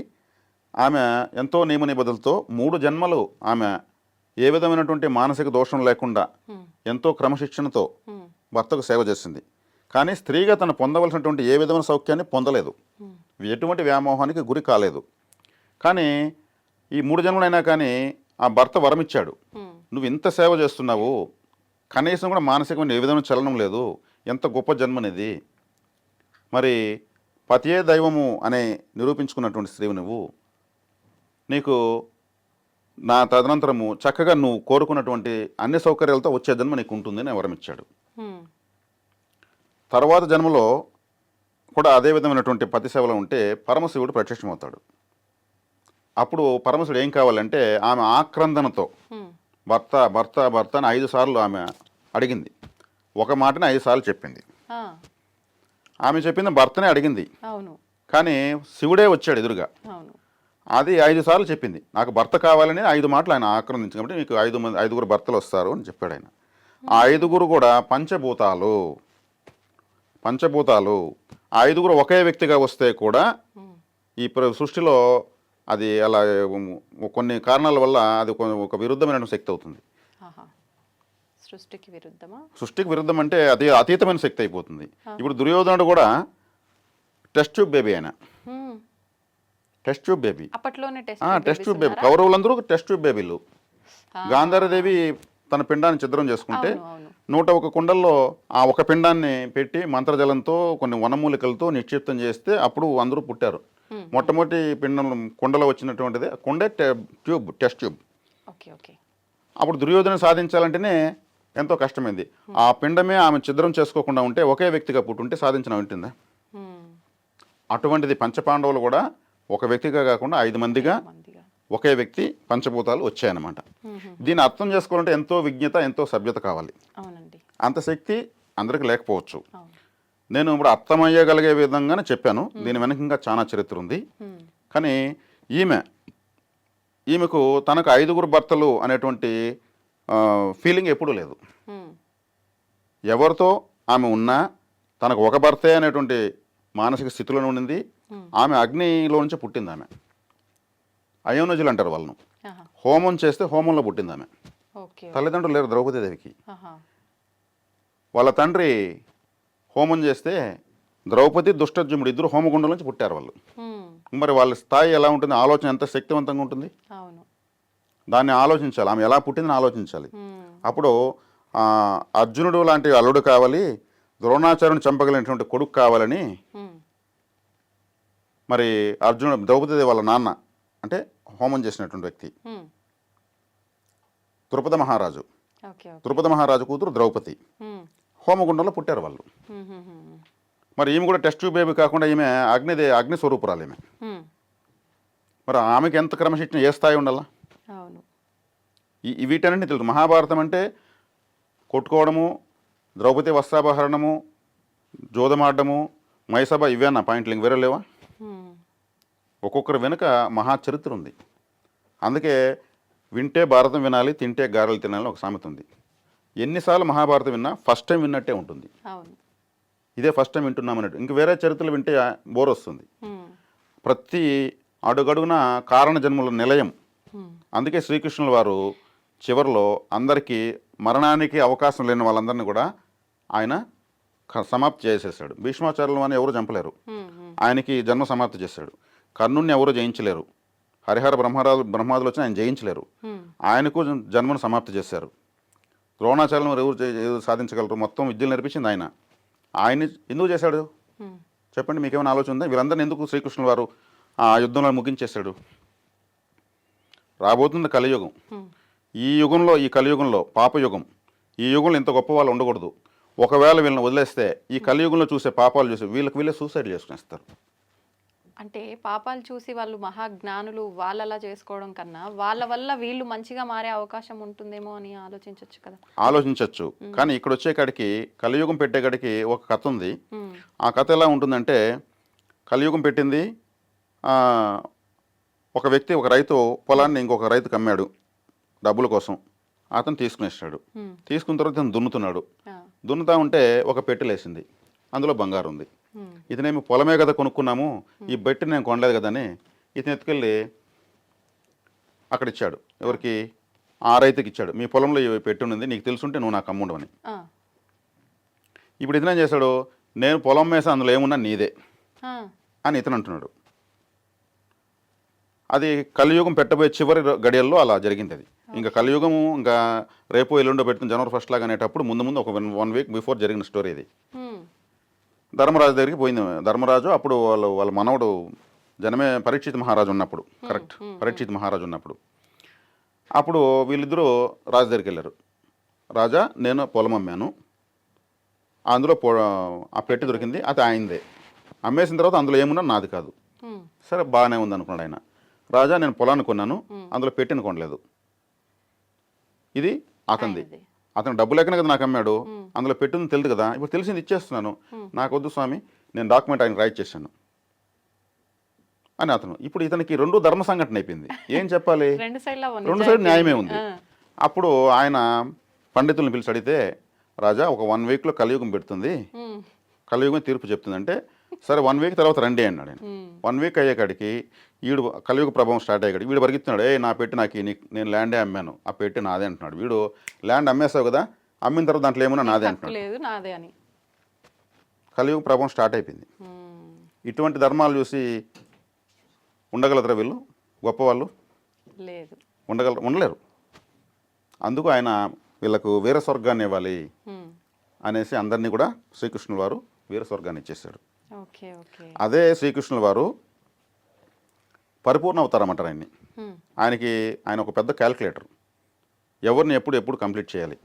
ఆమె ఎంతో నియమ నిబద్ధలతో 3 జన్మలు ఆమె ఏ విధమైనటువంటి మానసిక దోషం లేకుండా ఎంతో క్రమశిక్షణతో భర్తకు సేవ చేసింది. కానీ స్త్రీగా తను పొందవలసినటువంటి ఏ విధమైన సౌఖ్యాన్ని పొందలేదు, ఎటువంటి వ్యామోహానికి గురి కాలేదు. కానీ ఈ 3 జన్మలైనా కానీ ఆ భర్త వరమిచ్చాడు, నువ్వు ఇంత సేవ చేస్తున్నావు, కనీసం కూడా మానసికమైన ఏ విధమైన చలనం లేదు, ఎంత గొప్ప జన్మనిది, మరి పతియే దైవము అనే నిరూపించుకున్నటువంటి స్త్రీవి నువ్వు, నీకు నా తదనంతరము చక్కగా నువ్వు కోరుకున్నటువంటి అన్ని సౌకర్యాలతో వచ్చే జన్మ నీకు ఉంటుంది అని వరమిచ్చాడు. తర్వాత జన్మలో కూడా అదే విధమైనటువంటి పతి సేవలో ఉంటే పరమశివుడు ప్రత్యక్షమవుతాడు. అప్పుడు పరమశివుడు ఏం కావాలంటే ఆమె ఆక్రందనతో భర్త భర్త భర్త అని 5 సార్లు ఆమె అడిగింది. ఒక మాటని 5 సార్లు చెప్పింది. ఆమె చెప్పింది భర్తనే అడిగింది, కానీ శివుడే వచ్చాడు ఎదురుగా. అది 5 సార్లు చెప్పింది, నాకు భర్త కావాలని 5 మాటలు ఆయన ఆక్రందించింది. కాబట్టి మీకు 5 భర్తలు వస్తారు అని చెప్పాడు ఆయన. ఆ 5 కూడా పంచభూతాలు. ఆ 5 ఒకే వ్యక్తిగా వస్తే కూడా ఈ సృష్టిలో అది అలా కొన్ని కారణాల వల్ల అది ఒక విరుద్ధమైన శక్తి అవుతుంది. సృష్టికి విరుద్ధం అంటే అది అతీతమైన శక్తి అయిపోతుంది. ఇప్పుడు దుర్యోధనుడు కూడా టెస్ట్ ట్యూబ్ బేబీ ఆయన. Test tube baby, test tube baby. కౌరవులందరూ టెస్ట్ ట్యూబ్ బేబీలు. గాంధారదేవి తన పిండాన్ని ఛిద్రం చేసుకుంటే 101 కుండల్లో ఆ ఒక పిండాన్ని పెట్టి మంత్రజలంతో కొన్ని వనమూలికలతో నిక్షిప్తం చేస్తే అప్పుడు అందరూ పుట్టారు. మొట్టమొదటి పిండం కుండలో వచ్చినటువంటిది కుండే ట్యూబ్, టెస్ట్ ట్యూబ్. అప్పుడు దుర్యోధన సాధించాలంటేనే ఎంతో కష్టమైంది. ఆ పిండమే ఆమె ఛిద్రం చేసుకోకుండా ఉంటే, ఒకే వ్యక్తిగా పుట్టుంటే సాధించిన ఉంటుందా? అటువంటిది పంచపాండవులు కూడా ఒక వ్యక్తిగా కాకుండా 5 మందిగా ఒకే వ్యక్తి పంచభూతాలు వచ్చాయన్నమాట. దీన్ని అర్థం చేసుకోవాలంటే ఎంతో విజ్ఞత, ఎంతో సభ్యత కావాలి. అంత శక్తి అందరికి లేకపోవచ్చు. నేను ఇప్పుడు అర్థమయ్యగలిగే విధంగానే చెప్పాను. దీని వెనక ఇంకా చాలా చరిత్ర ఉంది. కానీ ఈమెకు తనకు 5 భర్తలు అనేటువంటి ఫీలింగ్ ఎప్పుడూ లేదు. ఎవరితో ఆమె ఉన్నా తనకు ఒక భర్తే అనేటువంటి మానసిక స్థితిలోనే ఉండింది. ఆమె అగ్నిలో నుంచి పుట్టింది. ఆమె అయోనజులు అంటారు వాళ్ళను. హోమం చేస్తే హోమంలో పుట్టింది ఆమె. తల్లిదండ్రులు లేరు ద్రౌపదీదేవికి. వాళ్ళ తండ్రి హోమం చేస్తే ద్రౌపది, దుష్టజుమ్ముడు 2 హోమగుండం నుంచి పుట్టారు వాళ్ళు. మరి వాళ్ళ స్థాయి ఎలా ఉంటుంది, ఆలోచన ఎంత శక్తివంతంగా ఉంటుంది, అవును. దాన్ని ఆలోచించాలి. ఆమె ఎలా పుట్టిందని ఆలోచించాలి. అప్పుడు అర్జునుడు లాంటి అల్లుడు కావాలి, ద్రోణాచార్యుని చంపగలిగినటువంటి కొడుకు కావాలని మరి అర్జునుడు ద్రౌపది వాళ్ళ నాన్న అంటే హోమం చేసినటువంటి వ్యక్తి ద్రుపద మహారాజు. ద్రుపద మహారాజు కూతురు ద్రౌపది హోమగుండంలో పుట్టారు వాళ్ళు. మరి ఈమె కూడా టెస్ట్ బేబీ కాకుండా ఈమె అగ్ని స్వరూపురాలు ఈమె. మరి ఆమెకి ఎంత క్రమశిక్షణ, ఏ స్థాయి ఉండాలా? వీటన్నింటినీ తెలుసు. మహాభారతం అంటే కొట్టుకోవడము, ద్రౌపది వస్త్రాపహరణము, జోదమాడము, మైసభ, ఇవేనా పాయింట్లు? ఇంక వేరే లేవా? ఒక్కొక్కరు వెనుక మహా చరిత్ర ఉంది. అందుకే వింటే భారతం వినాలి, తింటే గారెలు తినాలని ఒక సామెత ఉంది. ఎన్నిసార్లు మహాభారతం విన్నా ఫస్ట్ టైం విన్నట్టే ఉంటుంది. ఇదే ఫస్ట్ టైం వింటున్నామన్నట్టు. ఇంక వేరే చరిత్రలు వింటే బోర్ వస్తుంది. ప్రతి అడుగడుగున కారణ జన్మల నిలయం. అందుకే శ్రీకృష్ణుల వారు చివరిలో అందరికీ మరణానికి అవకాశం లేని వాళ్ళందరినీ కూడా ఆయన సమాప్తి చేసేసాడు. భీష్మాచార్యులు అని ఎవరు చంపలేరు, ఆయనకి జన్మ సమాప్తి చేశాడు. కర్ణుణ్ణి ఎవరు జయించలేరు, హరిహర బ్రహ్మాదులు వచ్చి ఆయన జయించలేరు, ఆయనకు జన్మను సమాప్తి చేశారు. ద్రోణాచార్యులు ఎవరు సాధించగలరు? మొత్తం విద్యలు నేర్పించింది ఆయన. ఆయన్ని ఎందుకు చేశాడు చెప్పండి, మీకేమైనా ఆలోచన ఉందా? వీళ్ళందరినీ ఎందుకు శ్రీకృష్ణుల వారు ఆ యుద్ధంలో ముగించేశాడు? రాబోతుంది కలియుగం. ఈ యుగంలో, ఈ కలియుగంలో పాపయుగం, ఈ యుగంలో ఇంత గొప్ప వాళ్ళు ఉండకూడదు. ఒకవేళ వీళ్ళని వదిలేస్తే ఈ కలియుగంలో చూసే పాపాలు చూసి వీళ్ళే సూసైడ్ చేసుకునేస్తారు. అంటే పాపాలు చూసి వాళ్ళు మహాజ్ఞానులు వాళ్ళలా చేసుకోవడం కన్నా వాళ్ళ వల్ల వీళ్ళు మంచిగా మారే అవకాశం ఉంటుందేమో అని ఆలోచించవచ్చు కదా. ఆలోచించవచ్చు. కానీ ఇక్కడ వచ్చే కాడికి, కలియుగం పెట్టే కాడికి ఒక కథ ఉంది. ఆ కథ ఎలా ఉంటుందంటే, కలియుగం పెట్టింది ఒక వ్యక్తి, ఒక రైతు పొలాన్ని ఇంకొక రైతుకి అమ్మాడు డబ్బుల కోసం. అతను తీసుకునేస్తాడు. తీసుకున్న తర్వాత ఇతను దున్నుతున్నాడు. దున్నుతా ఉంటే ఒక పెట్టెలేసింది, అందులో బంగారం ఉంది. ఇతనేమి పొలమే కదా కొనుక్కున్నాము, ఈ బెట్టి నేను కొనలేదు కదా అని ఇతను ఎత్తుకెళ్ళి అక్కడ ఇచ్చాడు. ఎవరికి? ఆ రైతుకి ఇచ్చాడు. మీ పొలంలో పెట్టి ఉంది, నీకు తెలుసుంటే నువ్వు నాకు అమ్ముడు అని. ఇప్పుడు ఇతనేం చేశాడు? నేను పొలం వేసా, అందులో ఏమున్నా నీదే అని ఇతను అంటున్నాడు. అది కలియుగం పెట్టబోయే చివరి గడియల్లో అలా జరిగింది. అది ఇంకా కలియుగం ఇంకా రేపు ఎల్లుండో పెడుతుంది జనవరి 1 లాగా అనేటప్పుడు ముందు ఒక 1 వీక్ బిఫోర్ జరిగిన స్టోరీ ఇది. ధర్మరాజు దగ్గరికి పోయింది. ధర్మరాజు అప్పుడు వాళ్ళ మనవడు జనమే పరీక్షిత్ మహారాజు ఉన్నప్పుడు, కరెక్ట్, పరీక్షిత్ మహారాజు ఉన్నప్పుడు. అప్పుడు వీళ్ళిద్దరూ రాజు దగ్గరికి వెళ్ళారు. రాజా, నేను పొలం అమ్మాను, అందులో ఆ పెట్టి దొరికింది, అది ఆయనదే. అమ్మేసిన తర్వాత అందులో ఏమున్నా నాది కాదు. సరే, బాగానే ఉంది అనుకున్నాడు ఆయన. రాజా, నేను పొలాన్ని కొన్నాను, అందులో పెట్టిన కొనలేదు, ఇది అతనిది. అతను డబ్బు లేకనే కదా నాకు అమ్మాడు, అందులో పెట్టింది తెలుదు కదా, ఇప్పుడు తెలిసింది ఇచ్చేస్తున్నాను, నాకు వద్దు స్వామి, నేను డాక్యుమెంట్ ఆయనకి రైట్ చేశాను అని అతను. ఇప్పుడు ఇతనికి రెండు ధర్మ సంఘటన అయిపోయింది. ఏం చెప్పాలి? రెండు సైడ్ న్యాయమే ఉంది. అప్పుడు ఆయన పండితులను పిలిచి అడిగితే, రాజా, ఒక 1 వీక్లో కలియుగం పెడుతుంది, కలియుగం తీర్పు చెప్తుందంటే, సరే 1 వీక్ తర్వాత రండి అన్నాడు ఆయన. 1 వీక్ అయ్యేకాడికి వీడు కలియుగ ప్రభావం స్టార్ట్ అయ్యాడు. వీడు పరిగెత్తున్నాడు, నా పెట్టి నాకు, నేను ల్యాండే అమ్మాను, ఆ పెట్టి నాదే అంటున్నాడు. వీడు ల్యాండ్ అమ్మేసావు కదా, అమ్మిన తర్వాత దాంట్లో ఏమన్నా నాదే అంటున్నాడు. కలియుగ ప్రభావం స్టార్ట్ అయిపోయింది. ఇటువంటి ధర్మాలు చూసి ఉండగలరా వీళ్ళు గొప్పవాళ్ళు? ఉండలేరు. అందుకు ఆయన వీళ్ళకు వీర స్వర్గాన్ని ఇవ్వాలి అనేసి అందరినీ కూడా శ్రీకృష్ణుల వారు వీర స్వర్గాన్ని ఇచ్చేసాడు. అదే శ్రీకృష్ణుల వారు పరిపూర్ణ అవతారం అంటారు ఆయన్ని. ఆయన ఒక పెద్ద క్యాల్కులేటర్, ఎవరిని ఎప్పుడు కంప్లీట్ చేయాలి.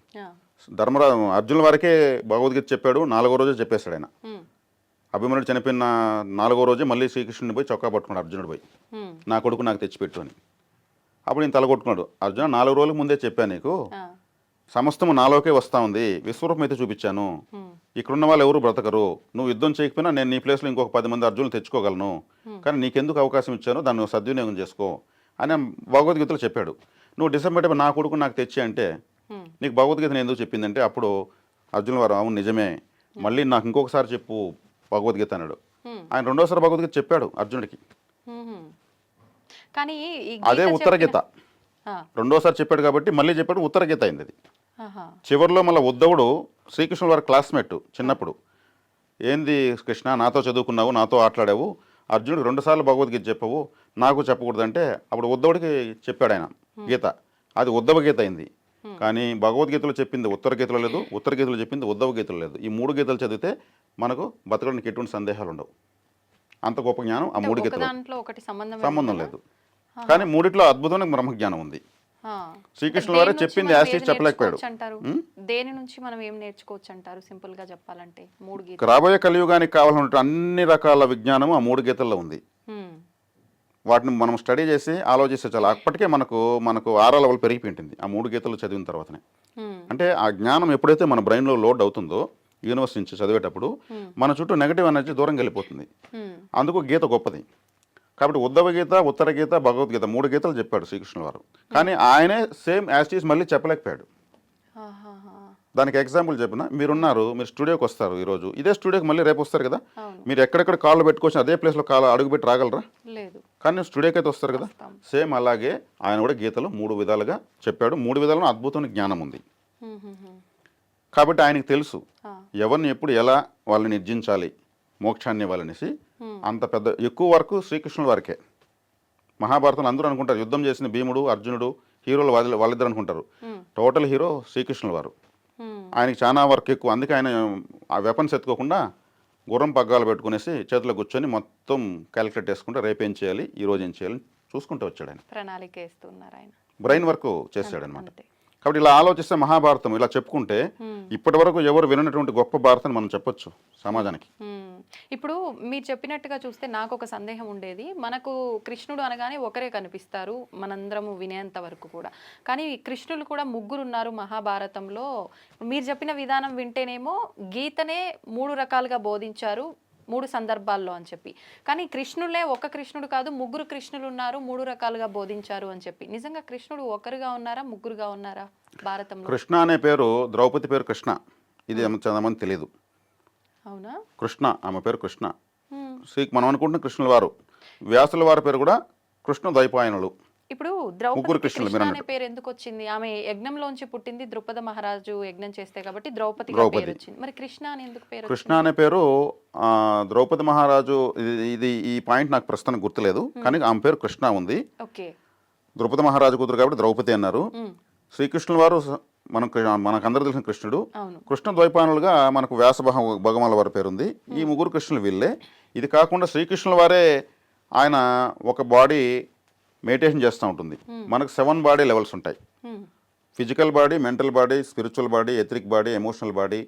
అర్జునుల వారికే భగవద్గీత చెప్పాడు, 4వ రోజే చెప్పేశాడు ఆయన. అభిమన్యుడు చనిపోయిన 4వ రోజే మళ్ళీ శ్రీకృష్ణుని పోయి చొక్కా పట్టుకున్నాడు అర్జునుడు పోయి, నా కొడుకు నాకు తెచ్చిపెట్టు అని. అప్పుడు నేను తలగొట్టుకున్నాడు, అర్జున 4 రోజుల ముందే చెప్పాను నీకు, సమస్తము నాలోకే వస్తూ ఉంది, విశ్వరూపం అయితే చూపించాను, ఇక్కడున్న వాళ్ళు ఎవరు బ్రతకరు, నువ్వు యుద్ధం చేయకపోయినా నేను నీ ప్లేస్లో ఇంకొక 10 మంది అర్జునులు తెచ్చుకోగలను, కానీ నీకెందుకు అవకాశం ఇచ్చానో దాన్ని సద్వినియోగం చేసుకో అని భగవద్గీతలో చెప్పాడు. నువ్వు డిసెంబర్ నా కొడుకు నాకు తెచ్చి అంటే నీకు భగవద్గీత ఎందుకు చెప్పిందంటే, అప్పుడు అర్జునుల వారు, అవును నిజమే, మళ్ళీ నాకు ఇంకొకసారి చెప్పు భగవద్గీత అన్నాడు. ఆయన 2వసారి భగవద్గీత చెప్పాడు అర్జునుడికి. కానీ అదే ఉత్తర గీత 2వసారి చెప్పాడు కాబట్టి మళ్ళీ చెప్పాడు, ఉత్తర గీత అయింది అది. చివరిలో మళ్ళీ ఉద్ధవుడు శ్రీకృష్ణుల వారి క్లాస్మేట్ చిన్నప్పుడు, ఏంది కృష్ణ నాతో చదువుకున్నావు, నాతో ఆటలాడావు, అర్జునుడికి 2 సార్లు భగవద్గీత చెప్పవు, నాకు చెప్పకూడదంటే అప్పుడు ఉద్ధవుడికి చెప్పాడు ఆయన గీత, అది ఉద్ధవ గీత అయింది. కానీ భగవద్గీతలో చెప్పింది ఉత్తర గీతలో లేదు, ఉత్తర గీతలో చెప్పింది ఉద్ధవ గీతలో లేదు. ఈ 3 గీతలు చదివితే మనకు బతకడానికి ఎటువంటి సందేహాలు ఉండవు. అంత గొప్ప జ్ఞానం ఆ 3 గీతలు. దాంట్లో ఒకటి సంబంధం లేదు, కానీ మూడిట్లో అద్భుతమైన బ్రహ్మజ్ఞానం ఉంది. శ్రీకృష్ణుల వారే చెప్పింది యాసిడ్ చెప్పలేకపోయాడు. దేని నుంచి మనం ఏం నేర్చుకోవచ్చు అంటారు సింపుల్ గా చెప్పాలంటే? 3 గీతలు. రాబోయే కలియుగానికి కావాలన్నట్టు అన్ని రకాల విజ్ఞానం ఆ 3 గీతల్లో ఉంది. వాటిని మనం స్టడీ చేసి ఆలోచిస్తే చాలా అప్పటికే మనకు 6 లెవెల్ పెరిగిపోయింది ఆ 3 గీతలు చదివిన తర్వాతనే. అంటే ఆ జ్ఞానం ఎప్పుడైతే మన బ్రెయిన్లో లోడ్ అవుతుందో యూనివర్సిటీ నుంచి చదివేటప్పుడు మన చుట్టూ నెగటివ్ ఎనర్జీ దూరం వెళ్ళిపోతుంది. అందుకు గీత గొప్పది. కాబట్టి ఉద్ధవ గీత, ఉత్తర గీత, భగవద్గీత 3 గీతలు చెప్పాడు శ్రీకృష్ణుల వారు. కానీ ఆయనే సేమ్ యాస్టీస్ మళ్ళీ చెప్పలేకపోయాడు. దానికి ఎగ్జాంపుల్ చెప్పిన, మీరు స్టూడియోకి వస్తారు, ఈరోజు ఇదే స్టూడియోకి మళ్ళీ రేపు వస్తారు కదా, మీరు ఎక్కడెక్కడ కాళ్ళు పెట్టుకోవచ్చు అదే ప్లేస్లో కాళ్ళు అడుగుపెట్టి రాగలరా? లేదు. కానీ స్టూడియోకి అయితే వస్తారు కదా. సేమ్ అలాగే ఆయన కూడా గీతలో 3 విధాలుగా చెప్పాడు. 3 విధాలను అద్భుతమైన జ్ఞానం ఉంది. కాబట్టి ఆయనకి తెలుసు ఎవరిని ఎప్పుడు ఎలా వాళ్ళని నిర్జించాలి, మోక్షాన్ని ఇవ్వాలనేసి. అంత పెద్ద ఎక్కువ వరకు శ్రీకృష్ణుల వారికే. మహాభారతంలో అందరూ అనుకుంటారు యుద్ధం చేసిన భీముడు, అర్జునుడు హీరోలు వాళ్ళిద్దరు అనుకుంటారు. టోటల్ హీరో శ్రీకృష్ణుల వారు. ఆయనకి చాలా వర్క్ ఎక్కువ. అందుకే ఆయన ఆ వెపన్స్ ఎత్తుకోకుండా గుర్రం పగ్గాలు పెట్టుకునేసి చేతిలో కూర్చొని మొత్తం క్యాలిక్యులేట్ చేసుకుంటే రేపేం చేయాలి, ఈ రోజు ఏం చేయాలని చూసుకుంటూ వచ్చాడు ఆయన. ప్రణాళిక వేస్తున్నారు ఆయన. బ్రెయిన్ వర్క్ చేశాడు అనమాట. కాబట్టి ఇలా ఆలోచిస్తే మహాభారతం ఇలా చెప్పుకుంటే ఇప్పటి వరకు ఎవరు వినటువంటి గొప్ప భారతం మనం చెప్పొచ్చు సమాజానికి. ఇప్పుడు మీరు చెప్పినట్టుగా చూస్తే నాకు ఒక సందేహం ఉండేది, మనకు కృష్ణుడు అనగానే ఒకరే కనిపిస్తారు మనందరము వినేంత వరకు కూడా, కానీ కృష్ణులు కూడా 3 ఉన్నారు మహాభారతంలో. మీరు చెప్పిన విధానం వింటేనేమో గీతనే 3 రకాలుగా బోధించారు 3 సందర్భాల్లో అని చెప్పి, కానీ కృష్ణులే ఒక కృష్ణుడు కాదు 3 కృష్ణులు ఉన్నారు 3 రకాలుగా బోధించారు అని చెప్పి. నిజంగా కృష్ణుడు ఒకరుగా ఉన్నారా 3గా ఉన్నారా భారతంలో? కృష్ణ అనే పేరు ద్రౌపది పేరు కృష్ణ, ఇది చాలా మంది తెలియదు. అవునా? కృష్ణ, ఆమె పేరు కృష్ణ. మనం అనుకుంటున్న కృష్ణుల వారు. వ్యాసుల వారి పేరు కూడా కృష్ణ ద్వైపాయనులు. ఇప్పుడు ద్రౌపది కృష్ణ అనే పేరు ఎందుకు వచ్చింది? ఆమె యజ్ఞంలోంచి పుట్టింది, ద్రుపద మహారాజు యజ్ఞం చేస్తే కాబట్టి ద్రౌపది పేరు వచ్చింది. మరి కృష్ణ అని ఎందుకు పేరు? కృష్ణ అనే పేరు ద్రౌపది మహారాజు, ఇది ఈ పాయింట్ నాకు ప్రస్తుతానికి గుర్తులేదు, కానీ ఆమె పేరు కృష్ణ ఉంది. ఓకే. ద్రౌపది మహారాజు కూతురు కాబట్టి ద్రౌపది అన్నారు. శ్రీకృష్ణుల వారు మనకందరూ తెలిసిన కృష్ణుడు. కృష్ణ ద్వైపాయనులుగా మనకు వ్యాస భగవానుల వారి పేరుంది. ఈ 3 కృష్ణులు వీళ్ళే. ఇది కాకుండా శ్రీకృష్ణుల వారే ఆయన ఒక బాడీ మెడిటేషన్ చేస్తూ ఉంటుంది. మనకు 7 బాడీ లెవెల్స్ ఉంటాయి. Physical body, mental body, spiritual body, etheric body, emotional body,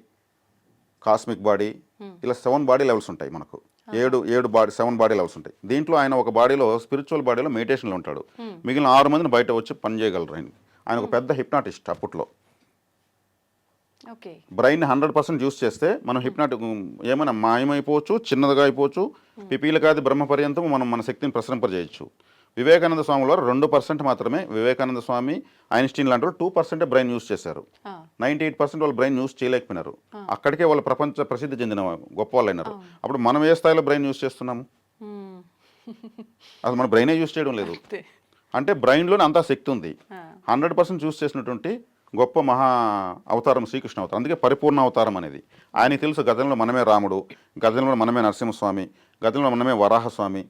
cosmic body, ఇలా 7 బాడీ లెవెల్స్ ఉంటాయి. మనకు 7 బాడీ లెవెల్స్ ఉంటాయి. దీంట్లో ఆయన ఒక బాడీలో స్పిరిచువల్ బాడీలో మెడిటేషన్లో ఉంటాడు. మిగిలిన 6 మందిని బయట వచ్చి పని చేయగలరు. ఆయన ఒక పెద్ద హిప్నాటిస్ట్. అప్పట్లో బ్రెయిన్ 100% యూస్ చేస్తే మనం ఏమైనా మాయమైపోవచ్చు, చిన్నదిగా అయిపోవచ్చు, పిపీలకాది బ్రహ్మ పర్యంతం మనం మన శక్తిని ప్రసరింపజేయచ్చు. వివేకానంద స్వామి వారు 2% మాత్రమే. వివేకానంద స్వామి, ఐన్స్టీన్ లాంటి వాళ్ళు 2% బ్రెయిన్ యూస్ చేశారు. 98% వాళ్ళు బ్రెయిన్ యూస్ చేయలేకపోయినారు. అక్కడికే వాళ్ళు ప్రపంచ ప్రసిద్ధి చెందిన గొప్ప వాళ్ళు అయినారు. అప్పుడు మనం ఏ స్థాయిలో బ్రెయిన్ యూస్ చేస్తున్నాము? అసలు మన బ్రెయినే యూస్ చేయడం లేదు. అంటే బ్రెయిన్లోనే అంతా శక్తి ఉంది. 100% యూస్ చేసినటువంటి గొప్ప మహా అవతారం శ్రీకృష్ణ అవతారం. అందుకే పరిపూర్ణ అవతారం అనేది. ఆయనకి తెలుసు గతంలో మనమే రాముడు, గతంలో మనమే నరసింహస్వామి, గతంలో మనమే వరాహస్వామి,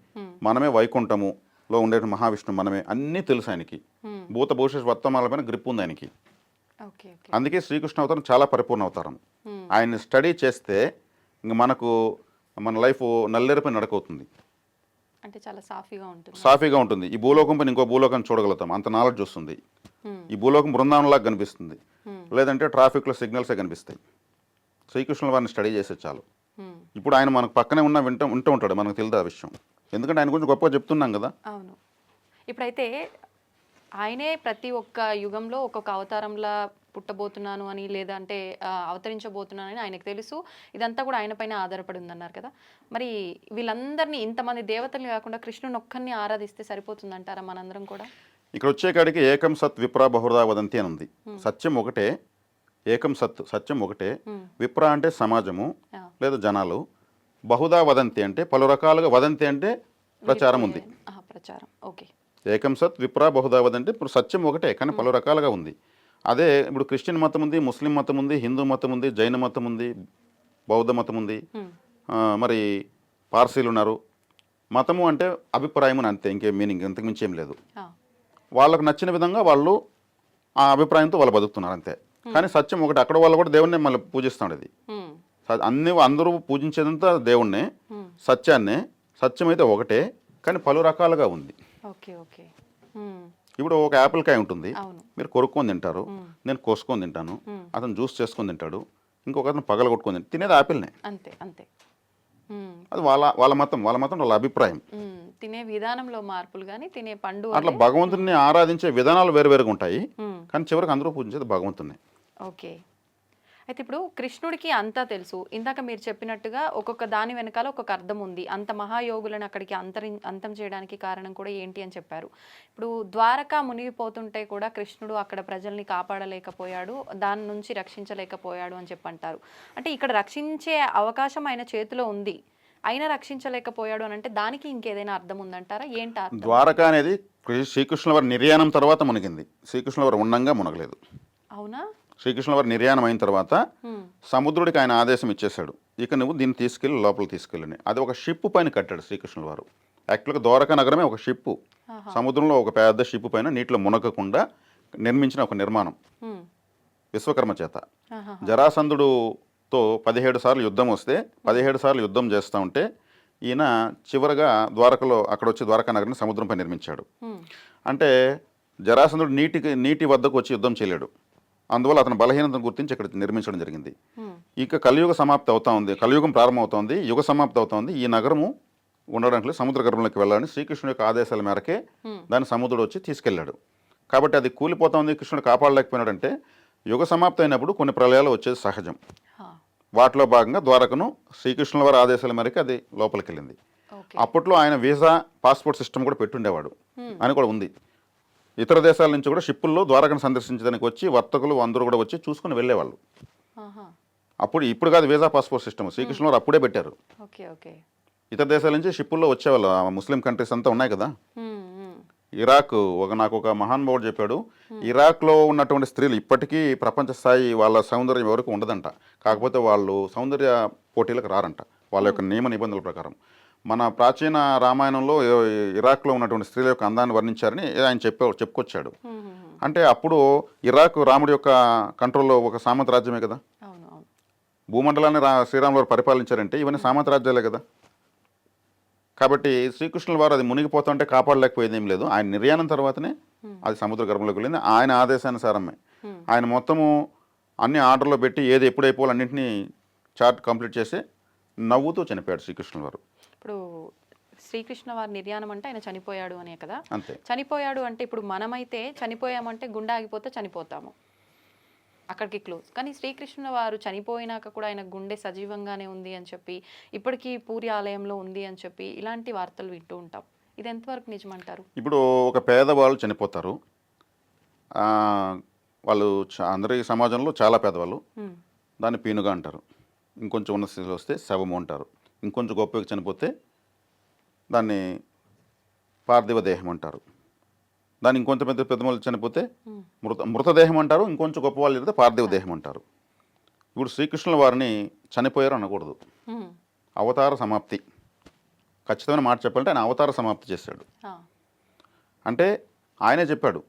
మనమే వైకుంఠములో ఉండే మహావిష్ణు మనమే, అన్నీ తెలుసు ఆయనకి. భూత భవిష్యత్ వర్తమానాలపైన గ్రిప్ ఉంది ఆయనకి. అందుకే శ్రీకృష్ణ అవతారం చాలా పరిపూర్ణ అవతారం. ఆయన్ని స్టడీ చేస్తే ఇంక మన లైఫ్ నల్లేరుపై నడకవుతుంది. అంటే చాలా సాఫీగా ఉంటుంది. ఈ భూలోకం పైన ఇంకో భూలోకాన్ని చూడగలుగుతాం, అంత నాలెడ్జ్ వస్తుంది. ఈ భూలోకం బృందావనంలాగా కనిపిస్తుంది, లేదంటే ట్రాఫిక్లో సిగ్నల్సే కనిపిస్తాయి. శ్రీకృష్ణుల వారిని స్టడీ చేసే చాలు. ఇప్పుడు ఆయన మనకు పక్కనే ఉంటూ ఉంటాడు, మనకు తెలియదు ఆ విషయం. ఎందుకంటే ఆయన గురించి గొప్పగా చెప్తున్నాం కదా. అవును. ఇప్పుడైతే ఆయనే ప్రతి ఒక్క యుగంలో ఒక్కొక్క అవతారంలా పుట్టబోతున్నాను అని, లేదంటే అవతరించబోతున్నానని ఆయనకు తెలుసు. ఇదంతా కూడా ఆయన పైన ఆధారపడి ఉందన్నారు కదా. మరి వీళ్ళందరినీ, ఇంతమంది దేవతల్ని కాకుండా కృష్ణుని ఒక్కరిని ఆరాధిస్తే సరిపోతుందంటారా మనందరం కూడా? ఇక్కడ వచ్చేకాడికి ఏకం సత్ విప్ర బహుదా వదంతి అని ఉంది. సత్యం ఒకటే, ఏకం సత్ సత్యం ఒకటే. విప్ర అంటే సమాజము లేదా జనాలు, బహుదా వదంతి అంటే పలు రకాలుగా, వదంతి అంటే ప్రచారం ఉంది. ప్రచారం. ఓకే. ఏకం సత్ విప్ర బహుదా వదంతి, ఇప్పుడు సత్యం ఒకటే కానీ పలు రకాలుగా ఉంది. అదే ఇప్పుడు క్రిస్టియన్ మతం ఉంది, ముస్లిం మతం ఉంది, హిందూ మతం ఉంది, జైన మతం ఉంది, బౌద్ధ మతం ఉంది, మరి పార్సీలు ఉన్నారు, మతము అంటే అభిప్రాయం అని అంతే, ఇంకేం మీనింగ్ ఇంతకు మించి ఏం లేదు. ఆ, వాళ్ళకు నచ్చిన విధంగా వాళ్ళు ఆ అభిప్రాయంతో వాళ్ళు బతుకుతున్నారు అంతే. కానీ సత్యం ఒకటి, అక్కడ వాళ్ళు కూడా దేవుణ్ణి మళ్ళీ పూజిస్తాడు. ఇది ఉమ్, అందరూ పూజించేదంతా దేవుణ్ణే, సత్యాన్నే. సత్యం అయితే ఒకటే కానీ పలు రకాలుగా ఉంది. Okay okay. ఉమ్, ఇప్పుడు ఒక యాపిల్ కాయ ఉంటుంది, అవును. మీరు కొరుక్కొని తింటారు, నేను కోసుకొని తింటాను, అతను జ్యూస్ చేసుకొని తింటాడు, ఇంకొక అతను పగలగొట్టుకొని తినేది యాపిల్నే. అంతే అంతే. ఉమ్, అది వాళ్ళ మతం, వాళ్ళ అభిప్రాయం. తినే విధానంలో మార్పులు కానీ తినే పండు అట్లా భగవంతుడిని ఆరాధించే విధానాలు వేరువేరుగా ఉంటాయి, ఉమ్, కానీ చివరికి అందరూ పూజించేది భగవంతుడిని. ఓకే. అయితే ఇప్పుడు కృష్ణుడికి అంతా తెలుసు. ఇందాక మీరు చెప్పినట్టుగా ఒక్కొక్క దాని వెనకాల ఒక్కొక్క అర్థం ఉంది. అంత మహాయోగులను అక్కడికి అంతం చేయడానికి కారణం కూడా ఏంటి అని చెప్పారు. ఇప్పుడు ద్వారకా మునిగిపోతుంటే కూడా కృష్ణుడు అక్కడ ప్రజల్ని కాపాడలేకపోయాడు, దాని నుంచి రక్షించలేకపోయాడు అని చెప్పి అంటారు. అంటే ఇక్కడ రక్షించే అవకాశం ఆయన చేతిలో ఉంది, అయినా రక్షించలేకపోయాడు అని అంటే దానికి ఇంకేదైనా అర్థం ఉందంటారా? ఏంటి అర్థం? ద్వారకా అనేది శ్రీకృష్ణుల వారి నిర్యాణం తర్వాత మునిగింది, శ్రీకృష్ణుల వారు ఉండంగా మునగలేదు. అవునా? శ్రీకృష్ణుల వారి నిర్యాణం అయిన తర్వాత సముద్రుడికి ఆయన ఆదేశం ఇచ్చేశాడు, ఇక నువ్వు దీన్ని తీసుకెళ్ళి లోపలికి తీసుకెళ్ళని. అది ఒక షిప్ పైన కట్టాడు శ్రీకృష్ణుల వారు. యాక్చువల్గా ద్వారకా నగరమే ఒక షిప్పు, సముద్రంలో ఒక పెద్ద షిప్ పైన నీటిలో మునగకుండా నిర్మించిన ఒక నిర్మాణం విశ్వకర్మ చేత. జరాసంధుడుతో 17 సార్లు యుద్ధం వస్తే 17 సార్లు యుద్ధం చేస్తూ ఉంటే ఈయన చివరగా ద్వారకలో అక్కడ వచ్చి ద్వారకా నగరాన్ని సముద్రంపై నిర్మించాడు. అంటే జరాసంధుడు నీటి వద్దకు వచ్చి యుద్ధం చేయలేడు, అందువల్ల అతను బలహీనతను గుర్తించి ఇక్కడ నిర్మించడం జరిగింది. ఇక కలియుగ సమాప్తి అవుతా ఉంది, కలియుగం ప్రారంభమవుతోంది, యుగ సమాప్తి అవుతోంది. ఈ నగరము ఉండడానికి సముద్ర గర్భంలోకి వెళ్ళాలని శ్రీకృష్ణుడి యొక్క ఆదేశాల మేరకే దాన్ని సముద్రుడు వచ్చి తీసుకెళ్ళాడు. కాబట్టి అది కూలిపోతుంది, కృష్ణుడు కాపాడలేకపోయినాడంటే యుగ సమాప్తి అయినప్పుడు కొన్ని ప్రళయాలు వచ్చేది సహజం. వాటిలో భాగంగా ద్వారకను శ్రీకృష్ణుల వారి ఆదేశాల మేరకు అది లోపలికి వెళ్ళింది. అప్పట్లో ఆయన వీసా పాస్పోర్ట్ సిస్టమ్ కూడా పెట్టుండేవాడు అని కూడా ఉంది. ఇతర దేశాల నుంచి కూడా షిప్పుల్లో ద్వారకను సందర్శించడానికి వచ్చి వర్తకులు అందరూ కూడా వచ్చి చూసుకుని వెళ్ళేవాళ్ళు. ఇప్పుడు కాదు వీసా పాస్పోర్ట్ సిస్టమ్, శ్రీకృష్ణుల వారు అప్పుడే పెట్టారు. ఇతర దేశాల నుంచి షిప్పుల్లో వచ్చేవాళ్ళు, ముస్లిం కంట్రీస్ అంతా ఉన్నాయి కదా. ఇరాక్ నాకు ఒక మహానుభావుడు చెప్పాడు, ఇరాక్లో ఉన్నటువంటి స్త్రీలు ఇప్పటికీ ప్రపంచ స్థాయి వాళ్ళ సౌందర్యం ఎవరికి ఉండదంట, కాకపోతే వాళ్ళు సౌందర్య పోటీలకు రారంట వాళ్ళ యొక్క నియమ నిబంధనల ప్రకారం. మన ప్రాచీన రామాయణంలో ఇరాక్లో ఉన్నటువంటి స్త్రీల యొక్క అందాన్ని వర్ణించారని ఆయన చెప్పుకొచ్చాడు. అంటే అప్పుడు ఇరాక్ రాముడి యొక్క కంట్రోల్లో ఒక సామంత రాజ్యమే కదా. భూమండలాన్ని శ్రీరాములు వారు పరిపాలించారంటే ఇవన్నీ సామంత రాజ్యాలే కదా. కాబట్టి శ్రీకృష్ణుల వారు అది మునిగిపోతుంటే కాపాడలేకపోయేది ఏం లేదు. ఆయన నిర్యాణం తర్వాతనే అది సముద్ర గర్భంలోకి వెళ్ళింది. ఆయన ఆదేశానుసారమే ఆయన మొత్తము అన్ని ఆర్డర్లో పెట్టి ఏది ఎప్పుడైపోవాలన్నింటినీ చార్ట్ కంప్లీట్ చేసి నవ్వుతూ చనిపోయాడు శ్రీకృష్ణుల వారు. ఇప్పుడు శ్రీకృష్ణ వారి నిర్యాణం అంటే ఆయన చనిపోయాడు అనే కదా. అంతే. చనిపోయాడు అంటే ఇప్పుడు మనమైతే చనిపోయామంటే గుండె ఆగిపోతే చనిపోతాము, అక్కడికి క్లోజ్. కానీ శ్రీకృష్ణ వారు చనిపోయినాక కూడా ఆయన గుండె సజీవంగానే ఉంది అని చెప్పి, ఇప్పటికీ పూరి ఆలయంలో ఉంది అని చెప్పి ఇలాంటి వార్తలు వింటూ ఉంటాం. ఇది ఎంతవరకు నిజమంటారు? ఇప్పుడు ఒక పేదవాళ్ళు చనిపోతారు, వాళ్ళు అందరి సమాజంలో చాలా పేదవాళ్ళు, దాన్ని పీనుగా అంటారు. ఇంకొంచెం ఉన్న స్థితిలో వస్తే శవము అంటారు. ఇంకొంచెం గొప్పగా చనిపోతే దాన్ని పార్థివ దేహం అంటారు. దాన్ని ఇంకొంచెం పెద్దవాళ్ళు చనిపోతే మృతదేహం అంటారు. ఇంకొంచెం గొప్ప వాళ్ళు చనిపోతే పార్థివ దేహం అంటారు. ఇప్పుడు శ్రీకృష్ణుల వారిని చనిపోయారు అనకూడదు, అవతార సమాప్తి. ఖచ్చితమైన మాట చెప్పాలంటే ఆయన అవతార సమాప్తి చేశాడు. అంటే ఆయనే చెప్పాడు